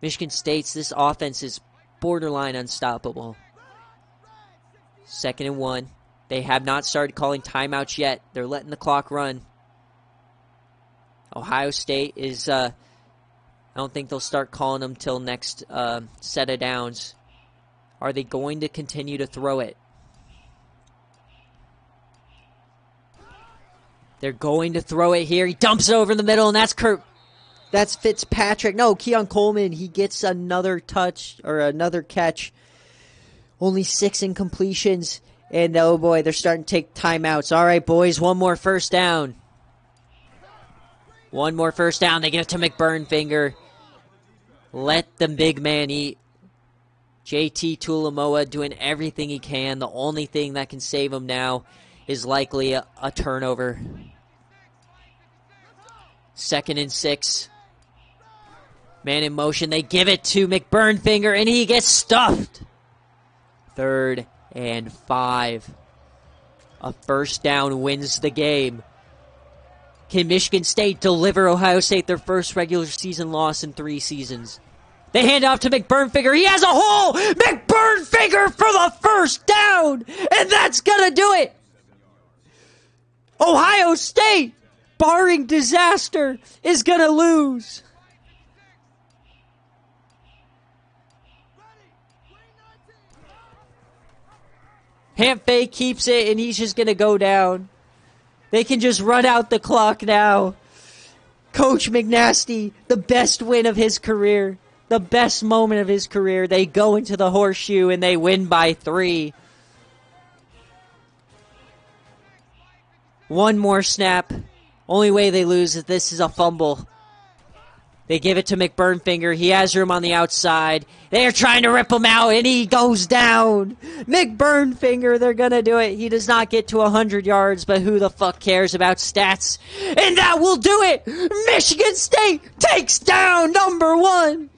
Michigan State's, this offense is borderline unstoppable. 2nd and 1. They have not started calling timeouts yet. They're letting the clock run. Ohio State is, I don't think they'll start calling them till next set of downs. Are they going to continue to throw it? They're going to throw it here. He dumps it over in the middle, and that's Fitzpatrick. No, Keon Coleman, he gets another touch or another catch. Only 6 incompletions. And oh boy, they're starting to take timeouts. All right, boys, 1 more first down. 1 more first down. They give it to McBurnfinger. Let the big man eat. JT Tuilamoa doing everything he can. The only thing that can save him now is likely a turnover. 2nd and 6. Man in motion. They give it to McBurnfinger, and he gets stuffed. 3rd and 5. A first down wins the game. Can Michigan State deliver Ohio State their first regular season loss in 3 seasons? They hand off to McBurnfinger. He has a hole! McBurnfinger for the first down! And that's gonna do it! Ohio State, barring disaster, is gonna lose. Hamphay keeps it, and he's just gonna go down. They can just run out the clock now. Coach McNasty, the best win of his career, the best moment of his career. They go into the horseshoe, and they win by 3. 1 more snap. Only way they lose is this is a fumble. They give it to McBurnfinger. He has room on the outside. They're trying to rip him out, and he goes down. McBurnfinger, they're going to do it. He does not get to 100 yards, but who the fuck cares about stats? And that will do it. Michigan State takes down number 1.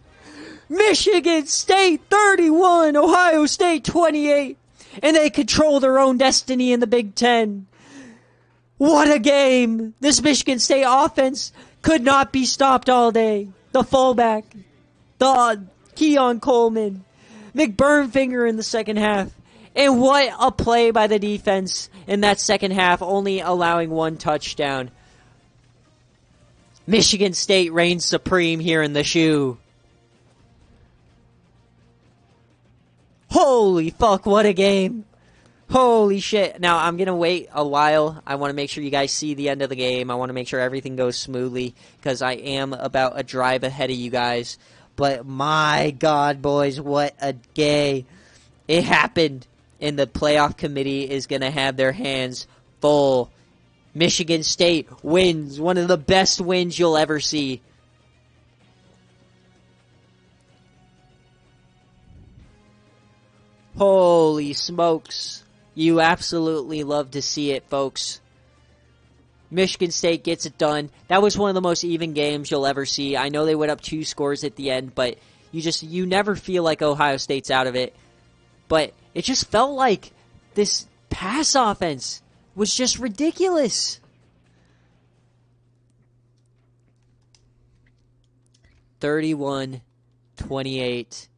Michigan State 31, Ohio State 28. And they control their own destiny in the Big Ten. What a game. This Michigan State offense could not be stopped all day. The fullback, the Keon Coleman, McBurnfinger in the second half. And what a play by the defense in that second half, only allowing 1 touchdown. Michigan State reigns supreme here in the shoe. Holy fuck, what a game. Holy shit. Now, I'm going to wait a while. I want to make sure you guys see the end of the game. I want to make sure everything goes smoothly because I am about a drive ahead of you guys. But my God, boys, what a day. It happened, and the playoff committee is going to have their hands full. Michigan State wins. One of the best wins you'll ever see. Holy smokes. You absolutely love to see it, folks. Michigan State gets it done. That was one of the most even games you'll ever see. I know they went up 2 scores at the end, but you never feel like Ohio State's out of it. But it just felt like this pass offense was just ridiculous. 31-28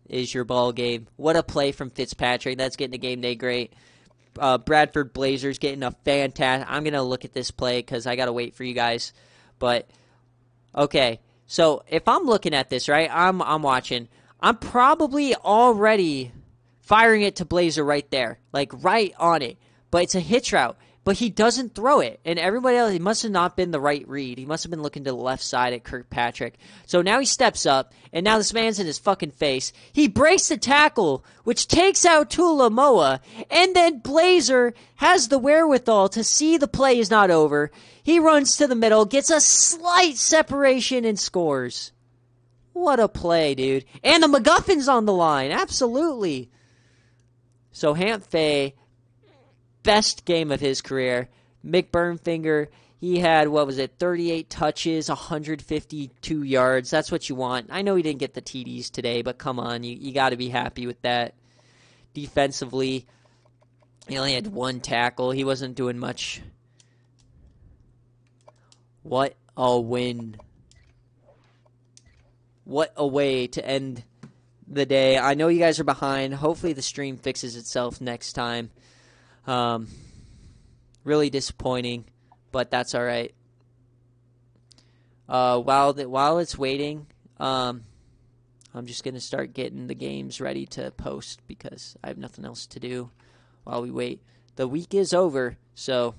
is your ball game. What a play from Fitzpatrick. That's getting a game day great. Bradford Blazers getting a fantastic... I'm going to look at this play because I got to wait for you guys. But, okay. So, if I'm looking at this, right, I'm watching. I'm probably already firing it to Blazer right there. Like, right on it. But it's a hitch route. But he doesn't throw it. And everybody else, he must have not been the right read. He must have been looking to the left side at Kirkpatrick. So now he steps up, and now this man's in his fucking face. He breaks the tackle, which takes out Tulamoa, and then Blazer has the wherewithal to see the play is not over. He runs to the middle, gets a slight separation, and scores. What a play, dude. And the MacGuffin's on the line. Absolutely. So Hamp Fay, best game of his career. McBurnfinger, he had, 38 touches, 152 yards. That's what you want. I know he didn't get the TDs today, but come on, you got to be happy with that. Defensively, he only had 1 tackle. He wasn't doing much. What a win. What a way to end the day. I know you guys are behind. Hopefully the stream fixes itself next time. Really disappointing, but that's all right. While it's waiting, I'm just gonna start getting the games ready to post because I have nothing else to do while we wait. The week is over, so